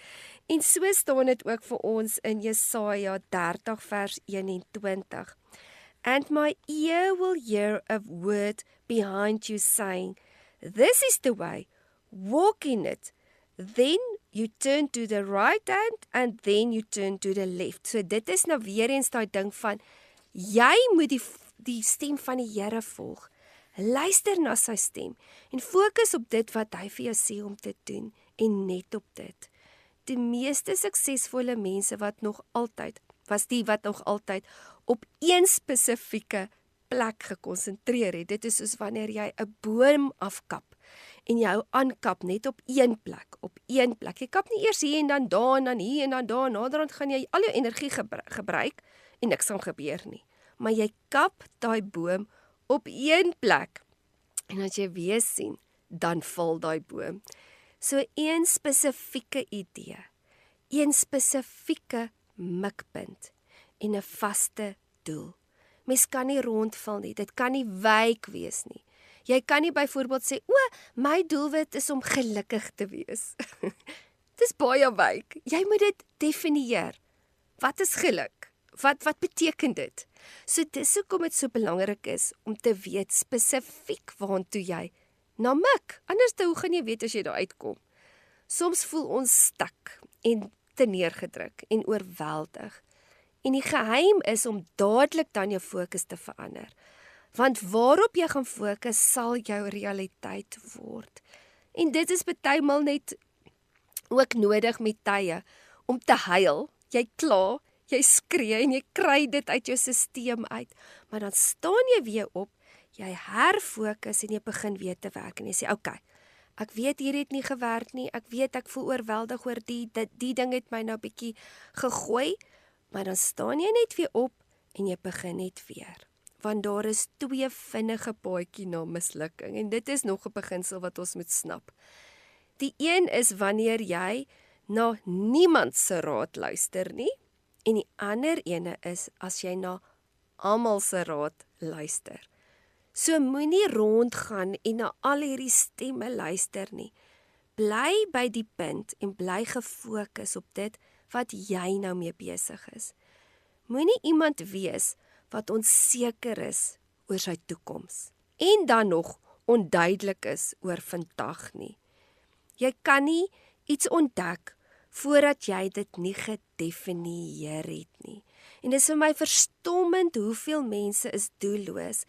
En so staan dit ook vir ons in Jesaja 30 vers 21. And my ear will hear a word behind you saying, this is the way, walk in it. Then you turn to the right hand and then you turn to the left. So dit is nou weer eens daai ding van, jy moet die stem van die Here volg. Luister na sy stem en fokus op dit wat hy vir jou sê om te doen en net op dit. Die meeste suksesvolle mense was die wat nog altyd op een spesifieke plek gekonsentreer het. Dit is soos wanneer jy 'n boom afkap en jou aankap net op een plek. Jy kap nie eers hier en dan daar en dan hier en dan daar. Naderhand gaan jy al jou energie gebruik en niks gaan gebeur nie. Maar jy kap daai boom op een plek. En as jy weer sien, dan val daai boom. So een spesifieke idee, een spesifieke mikpunt en 'n vaste doel. Mens kan nie rondval nie, dit kan nie wyk wees nie. Jy kan nie byvoorbeeld sê, my doelwit is om gelukkig te wees. Dis baie wyk. Jy moet dit definieer. Wat is geluk? Wat beteken dit? So dis hoekom dit so belangrik is om te weet spesifiek waartoe jy na mik. Anders hoe gaan jy weet as jy daar uitkom? Soms voel ons stak en te neergedruk en oorweldig. En die geheim is om dadelik dan jou fokus te verander. Want waarop jy gaan fokus sal jou realiteit word. En dit is partymal net ook nodig met tye om te huil. Jy kla, jy skree en jy kry dit uit jou stelsel uit. Maar dan staan jy weer op, jy herfokus en jy begin weer te werk en jy sê, okay, ek weet hier het nie gewerk nie, ek weet ek voel oorweldig oor die ding het my nou bietjie gegooi, maar dan staan jy net weer op en jy begin net weer. Want daar is 2 vinnige paadjie na mislukking en dit is nog 'n beginsel wat ons moet snap. Die een is wanneer jy na niemand se raad luister nie en die ander ene is as jy na almal se raad luister. So moenie rondgaan en na al hierdie stemme luister nie. Bly by die punt en bly gefokus op dit wat jy nou mee besig is. Moenie iemand wees wat onseker is oor sy toekoms en dan nog onduidelik is oor vandag nie. Jy kan nie iets ontdek voordat jy dit nie gedefinieer het nie. En dit is vir my verstommend hoeveel mense is doelloos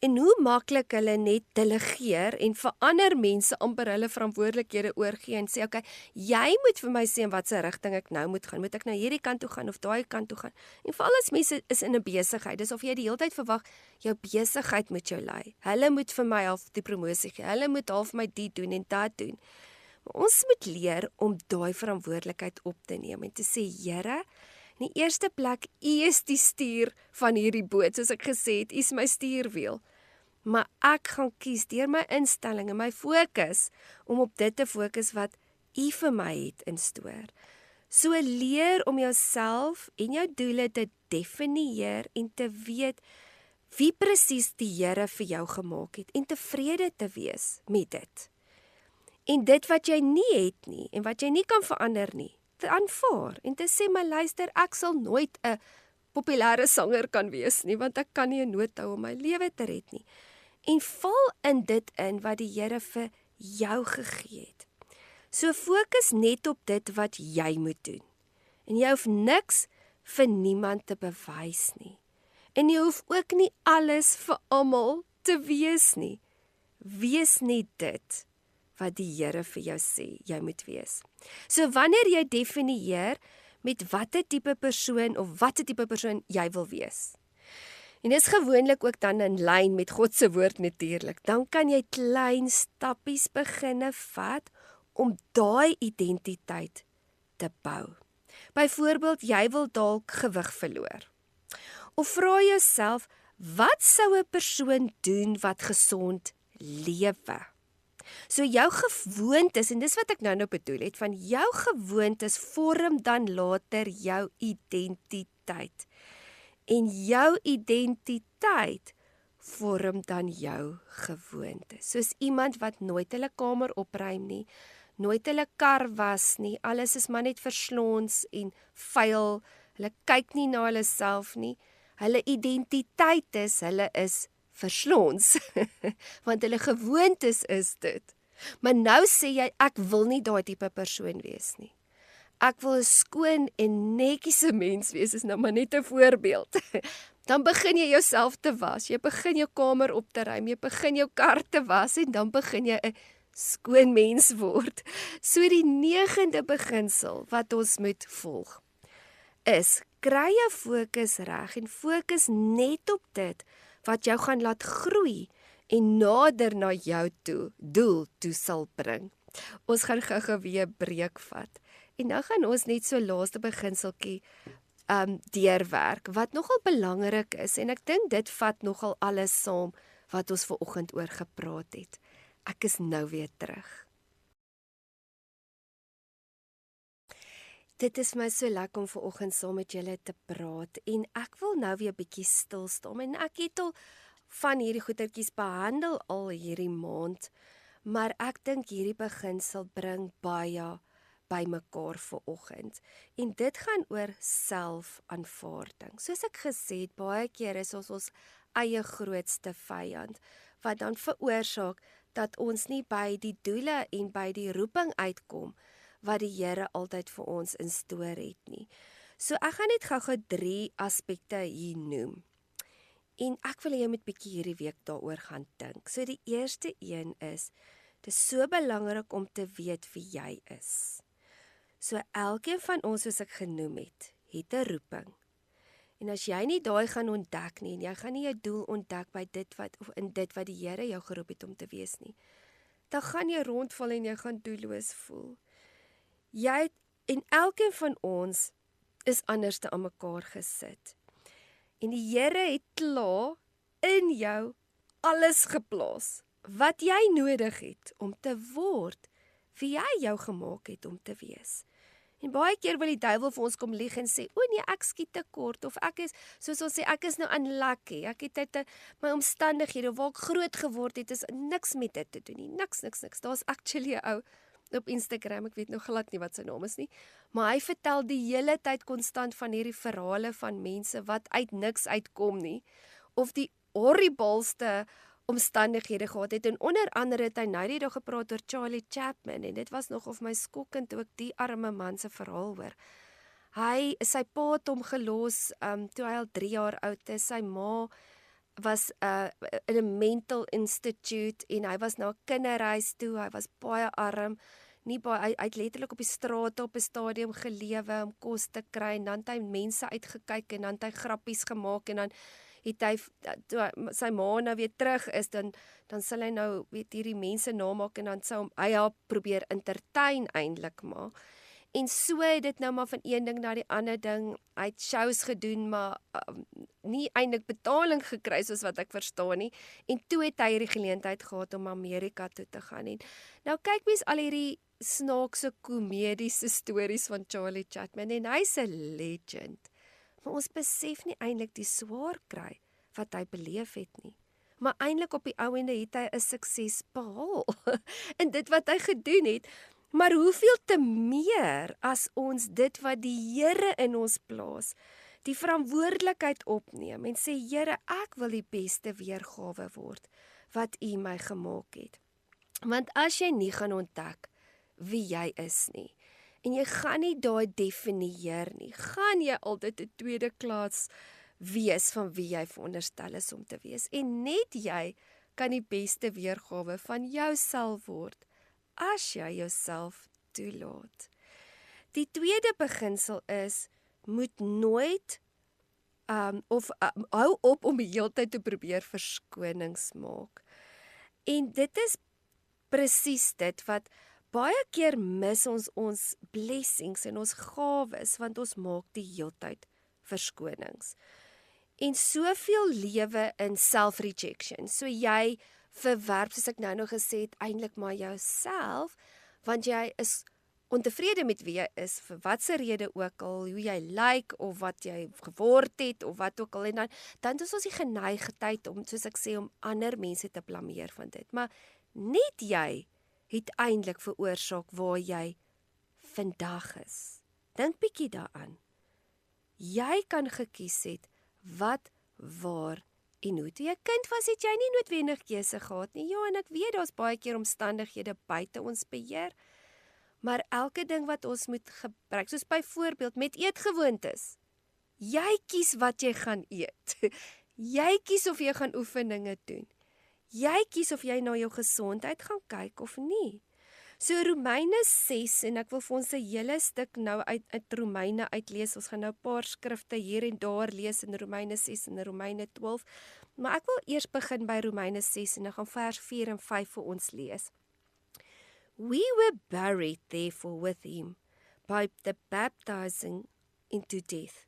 en hoe maklik hulle net delegeer en vir ander mense amper hulle verantwoordelikhede oorgee en sê, okay, jy moet vir my sê in watter rigting ek nou moet gaan. Moet ek nou hierdie kant toe gaan of daai kant toe gaan? En veral as mense is in 'n besigheid, dis of jy die hele tyd verwag jou besigheid moet jou lei. Hulle moet vir my half die promosie gee. Hulle moet half my dit doen en dat doen. Maar ons moet leer om daai verantwoordelikheid op te neem en te sê, Here, in die eerste plek, U is die stuur van hierdie boot, soos ek gesê het, U is my stuurwiel. maar ek gaan kies deur my instelling en my fokus om op dit te fokus wat U vir my het instoor. So leer om jouself en jou doele te definieer en te weet wie presies die Here vir jou gemaak het en tevrede te wees met dit. En dit wat jy nie het nie en wat jy nie kan verander nie, te aanvaar en te sê, maar luister, ek sal nooit 'n populêre sanger kan wees nie, want ek kan nie 'n noot hou om my lewe te red nie. En val in dit in wat die Here vir jou gegee het. So fokus net op dit wat jy moet doen. En jy hoef niks vir niemand te bewys nie. En jy hoef ook nie alles vir almal te wees nie. Wees net dit wat die Here vir jou sê jy moet wees. So wanneer jy definieer met watter tipe persoon of watter tipe persoon jy wil wees. En dis gewoonlik ook dan in lyn met God se woord natuurlik. Dan kan jy klein stappies beginne vat om daai identiteit te bou. Byvoorbeeld, jy wil dalk gewig verloor. Of vra jouself, wat sou 'n persoon doen wat gesond lewe? So jou gewoontes, en dis wat ek nou bedoel het, van jou gewoontes vorm dan later jou identiteit. En jou identiteit vorm dan jou gewoontes. Soos iemand wat nooit hulle kamer opruim nie, nooit hulle kar was nie, alles is maar net verslons en vuil, hulle kyk nie na hulle self nie, hulle identiteit is, hulle is verslons, want hulle gewoontes is dit. Maar nou sê jy, ek wil nie daai tipe persoon wees nie. Ek wil 'n skoon en netjiese mens wees, is nou maar net 'n voorbeeld. Dan begin jy jouself te was, jy begin jou kamer op te ruim, jy begin jou kar te was en dan begin jy 'n skoon mens word. So die 9de beginsel wat ons moet volg is, kry jou fokus reg en fokus net op dit wat jou gaan laat groei en nader na jou doel toe sal bring. Ons gaan gou-gou weer 'n breek vat. En nou gaan ons net so laaste beginseltjie deurwerk, wat nogal belangrik is, en ek dink dit vat nogal alles saam wat ons vanoggend oor gepraat het. Ek is nou weer terug. Dit is my so lekker om vanoggend saam met julle te praat, en ek wil nou weer 'n bietjie stil staan, en ek het al van hierdie goetertjies behandel al hierdie maand, maar ek dink hierdie beginsel bring baie by mekaar vanoggend. En dit gaan oor selfaanvaarding. Soos ek gesê het, baie keer is ons eie grootste vyand, wat dan veroorsaak dat ons nie by die doele en by die roeping uitkom, wat die Here altyd vir ons instoor het nie. So ek gaan net gou-gou 3 aspekte hier noem. En ek wil jy moet bietjie hierdie week daaroor gaan dink. So die eerste een is, dit is so belangrik om te weet wie jy is. So elkeen van ons, soos ek genoem het 'n roeping. En as jy nie daai gaan ontdek nie, en jy gaan nie jou doel ontdek by dit wat die Here jou geroep het om te wees nie, dan gaan jy rondval en jy gaan doelloos voel. En elkeen van ons is anders te aan mekaar gesit. En die Here het klaar in jou alles geplaas wat jy nodig het om te word wie hy jou gemaak het om te wees. En baie keer wil die duiwel vir ons kom lieg en sê, o nee, ek skiet te kort, of ek is, soos ons sê, ek is nou unlucky, ek het uit my omstandighede, waar ek groot geword het, is niks met dit te doen nie, niks. Daar's actually 'n ou op Instagram, ek weet nog glad nie wat sy naam is nie, maar hy vertel die hele tyd konstant van hierdie verhale van mense wat uit niks uitkom nie, of die horribelste omstandighede gehad het, en onder andere het hy nou die dag gepraat oor Charlie Chaplin, en dit was nogal vir my skokkend toe ek die arme man se verhaal hoor. Sy pa het hom gelos, toe hy al 3 jaar oud is, sy ma was in 'n mental institute, en hy was na 'n kinderhuis toe, hy was baie arm, hy het letterlik op die strate op 'n stadium gelewe om kos te kry, en dan het hy mense uitgekyk, en dan het hy grappies gemaak, en dan het hy, toe sy ma nou weer terug is, dan sal hy nou hierdie mense namaak, en dan sal hy haar probeer entertain eintlik maar. En so het dit nou maar van een ding na die ander ding. Hy het shows gedoen, maar nie eintlik betaling gekry soos wat ek verstaan nie. En toe het hy die geleentheid gehad om Amerika toe te gaan. En nou kyk mens al hierdie snaakse komediese stories van Charlie Chaplin en hy's 'n legend. Maar ons besef nie eintlik die swaar kry wat hy beleef het nie. Maar eintlik op die ou ende het hy 'n sukses behaal in dit wat hy gedoen het. Maar hoeveel te meer as ons dit wat die Here in ons plaas, die verantwoordelikheid opneem en sê, Here, ek wil die beste weergawe word wat U my gemaak het. Want as jy nie gaan ontdek wie jy is nie, en jy gaan nie daai definieer nie, gaan jy altyd 'n tweede klas wees van wie jy veronderstel is om te wees. En net jy kan die beste weergawe van jouself word, as jy jouself toelaat. Die tweede beginsel is, moet nooit hou op om die hele tyd te probeer verskonings maak. En dit is presies dit wat baie keer mis ons blessings en ons gawes, want ons maak die hele tyd verskonings. En soveel lewe in self-rejection. So jy verwerp, soos ek nou nog gesê het, eintlik maar jouself, want jy is ontevrede met wie jy is, vir watse rede ook al, hoe jy lyk, of wat jy geword het, of wat ook al, en dan is ons die geneigtheid om, soos ek sê, om ander mense te blameer van dit. Maar net jy het eintlik veroorsaak waar jy vandag is. Dink bietjie daaraan. Jy kan gekies het wat, waar en hoe. Toe jy kind was, het jy nie noodwendig keuse gehad nie. Ja, en ek weet, daar's baie keer omstandighede buite ons beheer, maar elke ding wat ons moet gebruik, soos byvoorbeeld met eetgewoontes. Jy kies wat jy gaan eet. Jy kies of jy gaan oefeninge doen. Jy kies of jy na jou gesondheid gaan kyk of nie. So Romeine 6, en ek wil vir ons 'n hele stuk nou uit Romeine uitlees. Ons gaan nou 'n paar skrifte hier en daar lees in Romeine 6 en Romeine 12. Maar ek wil eers begin by Romeine 6 en ek gaan vers 4 en 5 vir ons lees. We were buried therefore with him by the baptizing into death,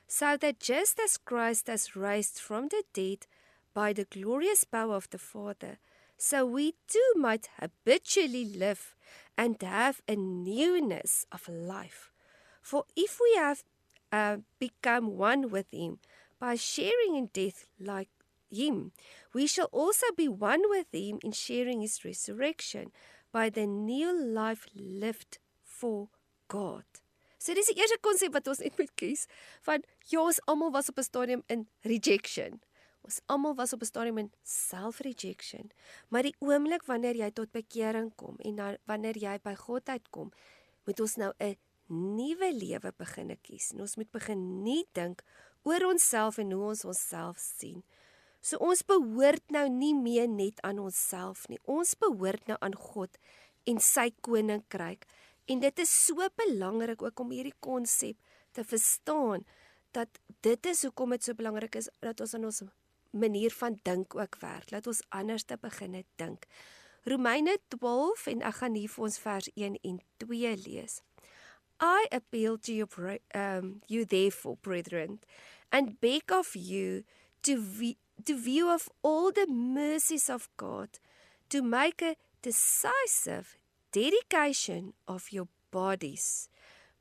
so that just as Christ has raised from the dead by the glorious power of the Father, so we too might habitually live and have a newness of life. For if we have become one with him by sharing in death like him, we shall also be one with him in sharing his resurrection by the new life lived for God. So dis die eerste konsep wat ons net moet kies, van ja, ons almal was op 'n stadium in rejection. Ons almal was op 'n stadium in self-rejection, maar die oomblik wanneer jy tot bekering kom en wanneer jy by God uitkom, moet ons nou 'n nuwe lewe begin kies. En ons moet begin nie dink oor onsself en hoe ons onsself sien. So ons behoort nou nie meer net aan onsself nie. Ons behoort nou aan God en sy koninkryk. En dit is so belangrik ook om hierdie konsep te verstaan, dat dit is hoekom dit so belangrik is, dat ons aan ons manier van dink ook werk, laat ons anders te begin dink. Romeine 12, en ek gaan hier vir ons vers 1 en 2 lees. I appeal to you therefore, brethren, and beg of you to view of all the mercies of God, to make a decisive dedication of your bodies,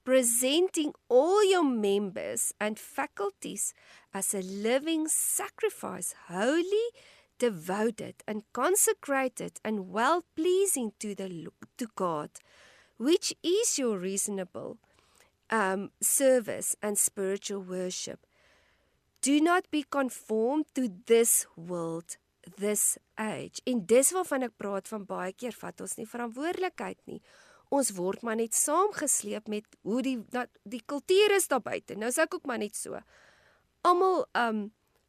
presenting all your members and faculties as a living sacrifice, holy, devoted, and consecrated, and well-pleasing to God, which is your reasonable service and spiritual worship. Do not be conformed to this world, this age. En dis waarvan ek praat, van baie keer vat ons nie verantwoordelikheid nie. Ons word maar net saamgesleep met hoe die kultuur is daar buite. Nou sê ek ook maar net so. Almal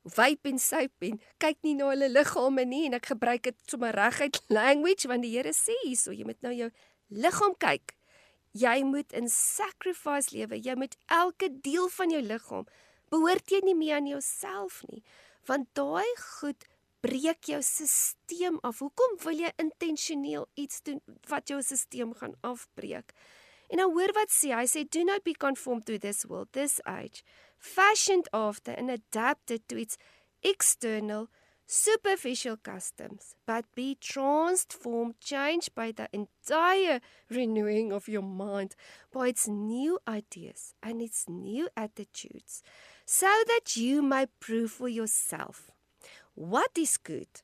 wyp en syp en kyk nie na hulle liggame nie, en ek gebruik dit sommer reguit language, want die Here sê hierso, jy moet nou jou liggaam kyk. Jy moet in sacrifice lewe. Jy moet elke deel van jou liggaam, behoort jy nie meer aan jouself nie, want daai goed breek jou sisteem af. Hoekom wil jy intentioneel iets doen wat jou sisteem gaan afbreek? En dan hoor wat sê, hy sê, do not be conformed to this world, this age, fashioned after and adapted to its external, superficial customs, but be transformed, changed by the entire renewing of your mind, by its new ideas and its new attitudes, so that you may prove for yourself what is good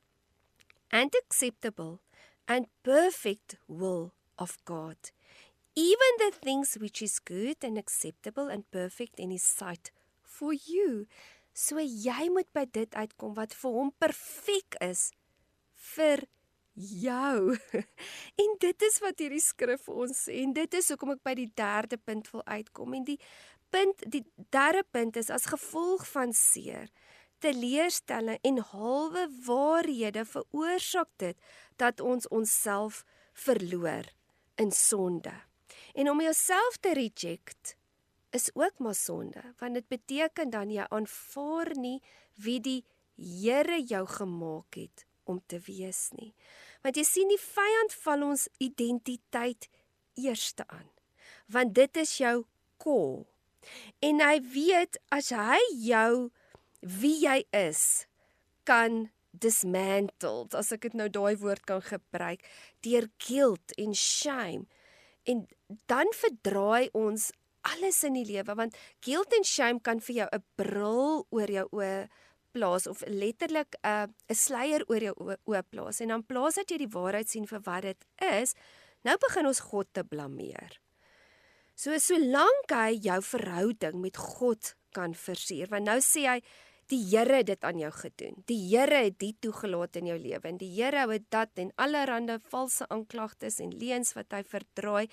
and acceptable and perfect will of God. Even the things which is good and acceptable and perfect in His sight for you. So jy moet by dit uitkom wat vir hom perfek is vir jou. En dit is wat hierdie skrif vir ons sê. En dit is hoekom ek by die derde punt wil uitkom. En die derde punt is as gevolg van seer, teleurstelling en halwe waarhede veroorsaak dit dat ons onsself verloor in sonde. En om jouself te reject is ook maar sonde, want dit beteken dan jy aanvaar nie wie die Here jou gemaak het om te wees nie. Want jy sien, die vyand val ons identiteit eerste aan, want dit is jou core. En hy weet, as hy jou wie jy is, kan dismantled, as ek dit nou daai woord kan gebruik, deur guilt en shame. En dan verdraai ons alles in die lewe, want guilt en shame kan vir jou 'n bril oor jou oë plaas, of letterlik 'n sluier oor jou oë plaas. En dan plaas dat jy die waarheid sien vir wat dit is, nou begin ons God te blameer. Solank hy jou verhouding met God kan versuur, want nou sê hy, die Here het dit aan jou gedoen. Die Here het dit toegelaat in jou lewe. En die Here het dat en allerhande valse aanklagtes en leuns wat hy verdraai.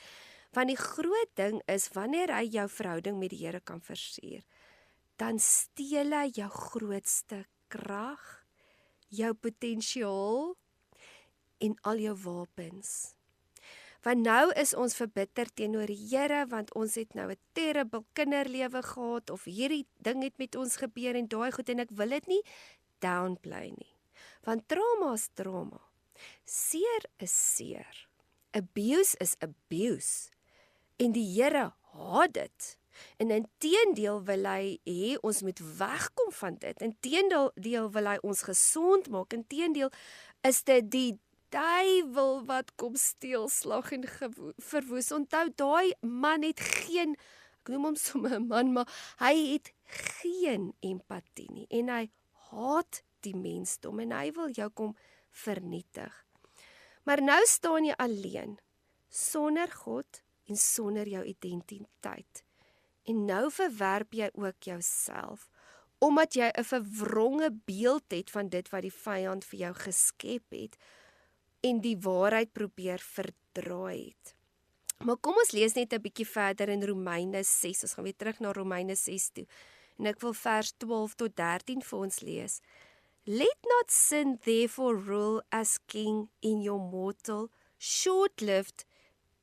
Want die groot ding is, wanneer hy jou verhouding met die Here kan versuur, dan steel hy jou grootste krag, jou potensiaal en al jou wapens. Want nou is ons verbitter teenoor die Here, want ons het nou 'n terrible kinderlewe gehad, of hierdie ding het met ons gebeur en daai goed, en ek wil dit nie downplay nie. Want trauma is trauma. Seer is seer. Abuse is abuse. En die Here haat dit. En inteendeel wil hy hê ons moet wegkom van dit. Inteendeel wil hy ons gesond maak. Inteendeel is dit die duiwel wat kom steel, slag en verwoes. Onthou, daai man het geen, ek noem hom sommer 'n man, maar hy het geen empatie nie. En hy haat die mensdom en hy wil jou kom vernietig. Maar nou staan jy alleen, sonder God en sonder jou identiteit. En nou verwerp jy ook jouself, omdat jy 'n verwronge beeld het van dit wat die vyand vir jou geskep het, en die waarheid probeer verdraai het. Maar kom ons lees net 'n bietjie verder in Romeine 6, ons gaan weer terug na Romeine 6 toe, en ek wil vers 12 tot 13 vir ons lees. Let not sin therefore rule as king in your mortal, short-lived,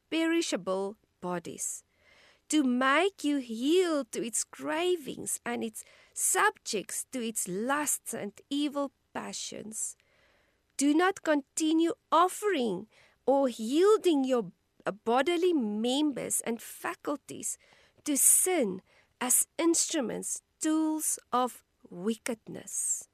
perishable bodies, to make you yield to its cravings and its subjects to its lusts and evil passions. Do not continue offering or yielding your bodily members and faculties to sin as instruments, tools of wickedness.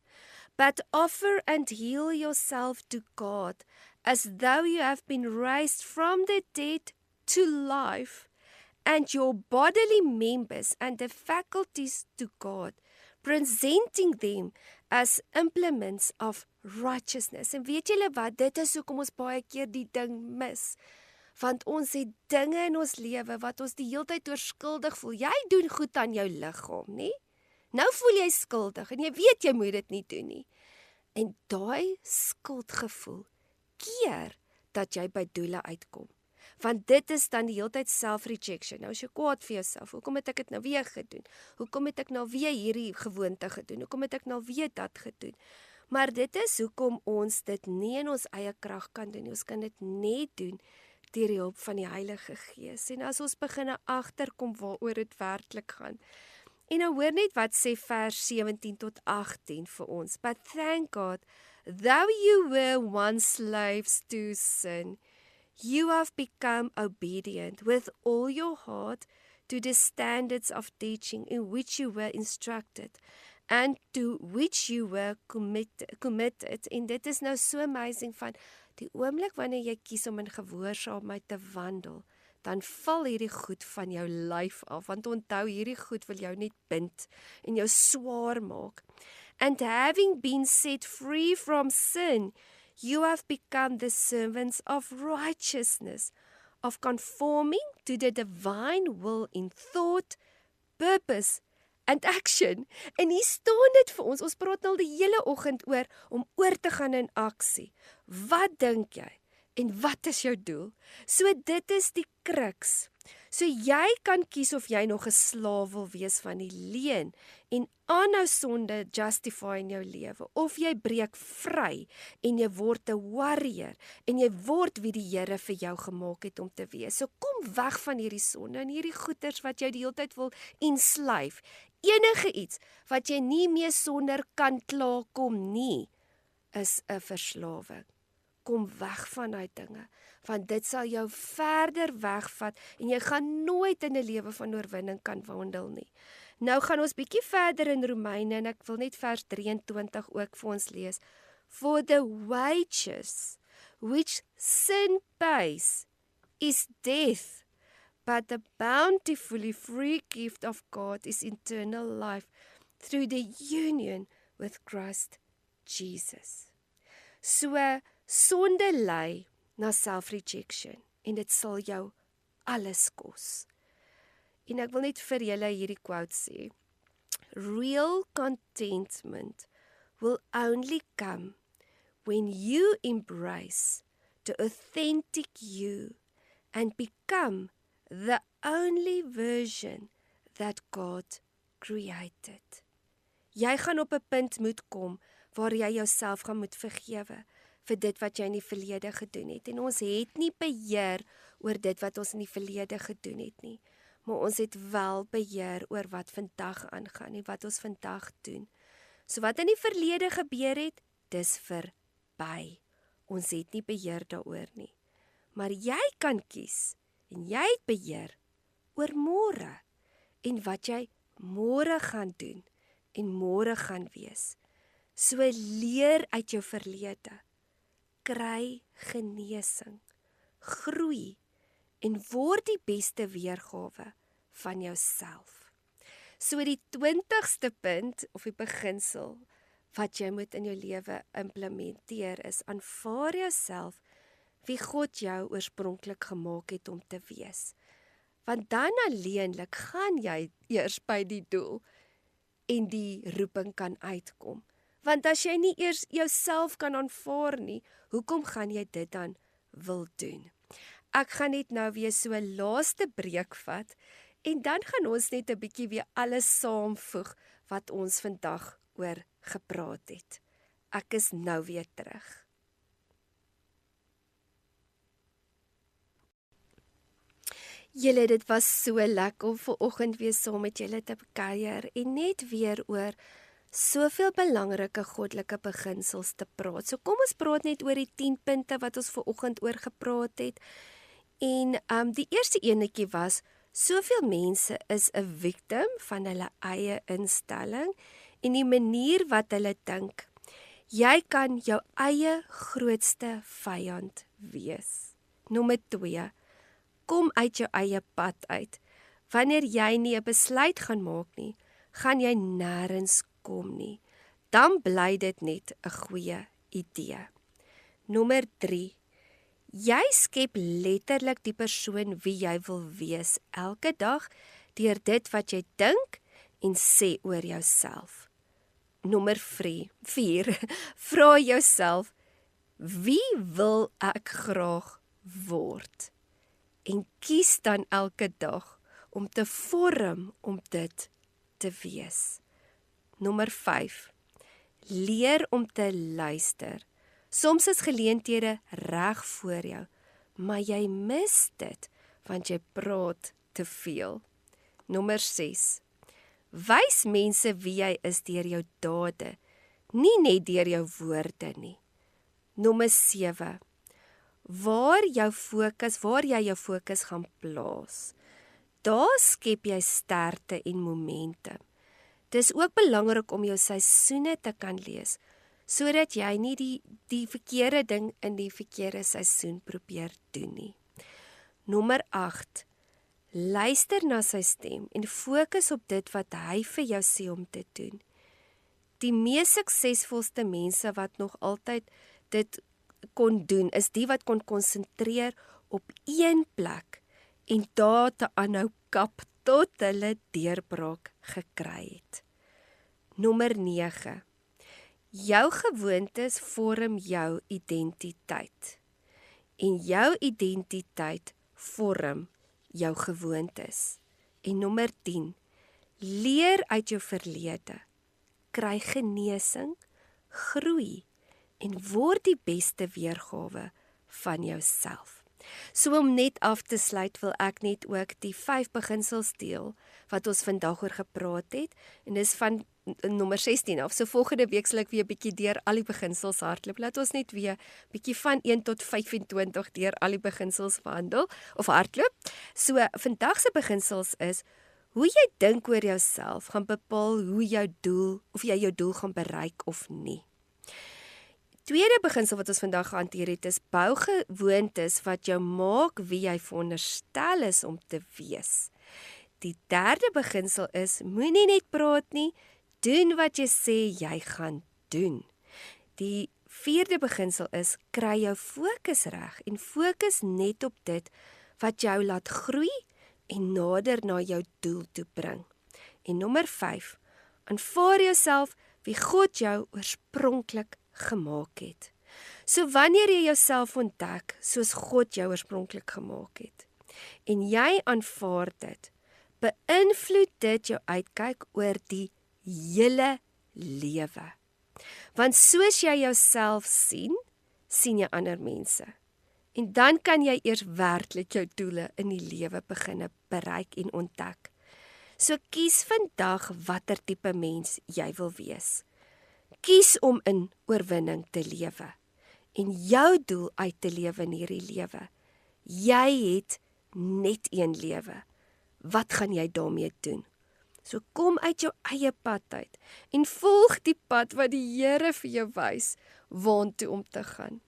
But offer and yield yourself to God as though you have been raised from the dead to life, and your bodily members and the faculties to God, presenting them as implements of righteousness. En weet julle wat, dit is hoekom ons baie keer die ding mis. Want ons het dinge in ons lewe wat ons die hele tyd oor skuldig voel. Jy doen goed aan jou liggaam, nie? Nou voel jy skuldig en jy weet jy moet dit nie doen nie. En daai skuldgevoel keer dat jy by doele uitkom. Want dit is dan die hele tyd self-rejection. Nou as jy kwaad vir jouself, hoekom het ek dit nou weer gedoen? Hoekom het ek nou weer hierdie gewoonte gedoen? Hoekom het ek nou weer dat gedoen? Maar dit is hoekom ons dit nie in ons eie krag kan doen. Ons kan dit net doen deur die hulp van die Heilige Gees. En as ons begin agterkom waaroor dit werklik gaan. En nou hoor net wat sê vers 17 tot 18 vir ons. But thank God, though you were once slaves to sin, You have become obedient with all your heart to the standards of teaching in which you were instructed and to which you were committed. En dit is nou so amazing van die oomblik wanneer jy kies om in gehoorsaamheid te wandel, dan val hierdie goed van jou lyf af, want onthou hierdie goed wil jou net bind en jou swaar maak. And having been set free from sin, you have become the servants of righteousness, of conforming to the divine will in thought, purpose and action. En hier staan dit vir ons. Ons praat nou al die hele oggend om oor te gaan in aksie. Wat dink jy? En wat is jou doel? So dit is die crux. So jy kan kies of jy nog 'n slaaf wil wees van die leuen en aanhou sonde justify in jou lewe, of jy breek vry en jy word 'n warrior en jy word wie die Here vir jou gemaak het om te wees. So kom weg van hierdie sonde en hierdie goeters wat jou die hele tyd wil enslyf. Enige iets wat jy nie meer sonder kan klaarkom nie, is 'n verslawing. Kom weg van daai dinge, want dit sal jou verder wegvat en jy gaan nooit in 'n lewe van oorwinning kan wandel nie. Nou gaan ons bietjie verder in Romeine en ek wil net vers 23 ook vir ons lees. For the wages which sin pays is death, but the bountifully free gift of God is eternal life through the union with Christ Jesus. So sonde lei na self-rejection en dit sal jou alles kos. En ek wil net vir julle hierdie quote sê. Real contentment will only come when you embrace the authentic you and become the only version that God created. Jy gaan op 'n punt moet kom waar jy jouself gaan moet vergewe vir dit wat jy in die verlede gedoen het. En ons het nie beheer oor dit wat ons in die verlede gedoen het nie. Maar ons het wel beheer oor wat vandag aangaan en wat ons vandag doen. So wat in die verlede gebeur het, dis verby. Ons het nie beheer daaroor nie. Maar jy kan kies en jy het beheer oor môre en wat jy môre gaan doen en môre gaan wees. So leer uit jou verlede. Kry genesing, groei en word die beste weergawe van jouself. So die 20ste punt of die beginsel wat jy moet in jou lewe implementeer is aanvaar jouself wie God jou oorspronklik gemaak het om te wees. Want dan alleenlik gaan jy eers by die doel en die roeping kan uitkom. Want as jy nie eers jouself kan aanvaar nie, hoekom gaan jy dit dan wil doen? Ek gaan net nou weer so 'n laaste breek vat en dan gaan ons net 'n bietjie weer alles saamvoeg wat ons vandag oor gepraat het. Ek is nou weer terug. Julle, dit was so lekker om vanoggend weer saam met julle te kuier en net weer oor soveel belangrike goddelike beginsels te praat. So kom ons praat net oor die 10 punte wat ons vanoggend oor gepraat het. En die eerste enetjie was, soveel mense is 'n victim van hulle eie instelling en die manier wat hulle dink. Jy kan jou eie grootste vyand wees. Nommer 2. Kom uit jou eie pad uit. Wanneer jy nie 'n besluit gaan maak nie, gaan jy nêrens kom nie. Dan bly dit net 'n goeie idee. Nommer 3. Jy skep letterlik die persoon wie jy wil wees elke dag deur dit wat jy dink en sê oor jouself. Nommer 4. Vra jouself, wie wil ek graag word? En kies dan elke dag om te vorm om dit te wees. Nommer 5. Leer om te luister. Soms is geleenthede reg voor jou, maar jy mis dit want jy praat te veel. Nommer 6. Wys mense wie jy is deur jou dade, nie net deur jou woorde nie. Nommer 7. waar jy jou fokus gaan plaas. Daar skep jy sterkte en momentum. Dis ook belangrik om jou seisoene te kan lees, sodat jy nie die verkeerde ding in die verkeerde seisoen probeer doen nie. Nommer 8. Luister na sy stem en fokus op dit wat hy vir jou sê om te doen. Die mees suksesvolste mense wat nog altyd dit kon doen, is die wat kon konsentreer op een plek en daar te aanhou kap tot hulle deurbraak gekry het. Nommer 9. Jou gewoontes vorm jou identiteit. En jou identiteit vorm jou gewoontes. En nommer 10. Leer uit jou verlede. Kry genesing, groei en word die beste weergawe van jouself. So om net af te sluit wil ek net ook die 5 beginsels deel wat ons vandag oor gepraat het en dis van nommer 16 af. So volgende week sal ek weer 'n bietjie deur al die beginsels hardloop. Laat ons net weer bietjie van 1 tot 25 deur al die beginsels wandel of hardloop. So vandag se beginsels is hoe jy dink oor jouself gaan bepaal hoe jy jou doel gaan bereik of nie. Tweede beginsel wat ons vandag gehanteer het is bou gewoontes wat jou maak wie jy veronderstel is om te wees. Die derde beginsel is moenie net praat nie, doen wat jy sê jy gaan doen. Die vierde beginsel is kry jou fokus reg en fokus net op dit wat jou laat groei en nader na jou doel toe bring. En nommer 5, aanvaar jouself wie God jou oorspronklik gemaak het. So wanneer jy jouself ontdek soos God jou oorspronklik gemaak het en jy aanvaar dit, beïnvloed dit jou uitkyk oor die hele lewe. Want soos jy jouself sien, sien jy ander mense. En dan kan jy eers werklik jou doele in die lewe begin bereik en ontdek. So kies vandag watter tipe mens jy wil wees. Kies om in oorwinning te lewe en jou doel uit te lewe in hierdie lewe. Jy het net een lewe. Wat gaan jy daarmee doen? So kom uit jou eie pad uit en volg die pad wat die Here vir jou wys waantoe om te gaan.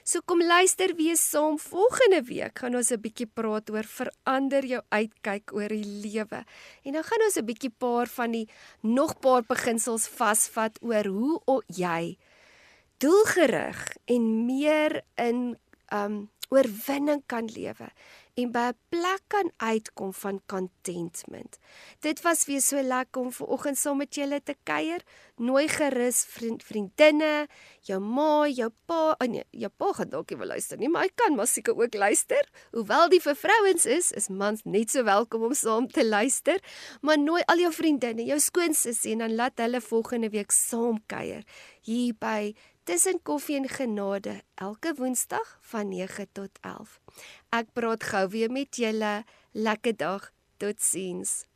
So kom luister weer saam. Volgende week gaan ons 'n bietjie praat oor verander jou uitkyk oor die lewe. En dan gaan ons 'n bietjie nog paar beginsels vasvat oor hoe jy doelgerig en meer in oorwinning kan lewe en by 'n plek kan uitkom van contentment. Dit was weer so lekker om vanoggend saam met julle te kuier. Nooi gerus vriendinne, jou ma, jou pa. Nee, jou pa gaan dalk nie wil luister nie, maar hy kan maar seker ook luister. Hoewel die vir vrouens is mans net so welkom om saam te luister. Maar nooi al jou vriendinne, jou skoonsussie en dan laat hulle volgende week saam kuier hier by Tussen Koffie en Genade, elke Woensdag van 9 tot 11. Ek praat gou weer met julle. Lekker dag. Totsiens.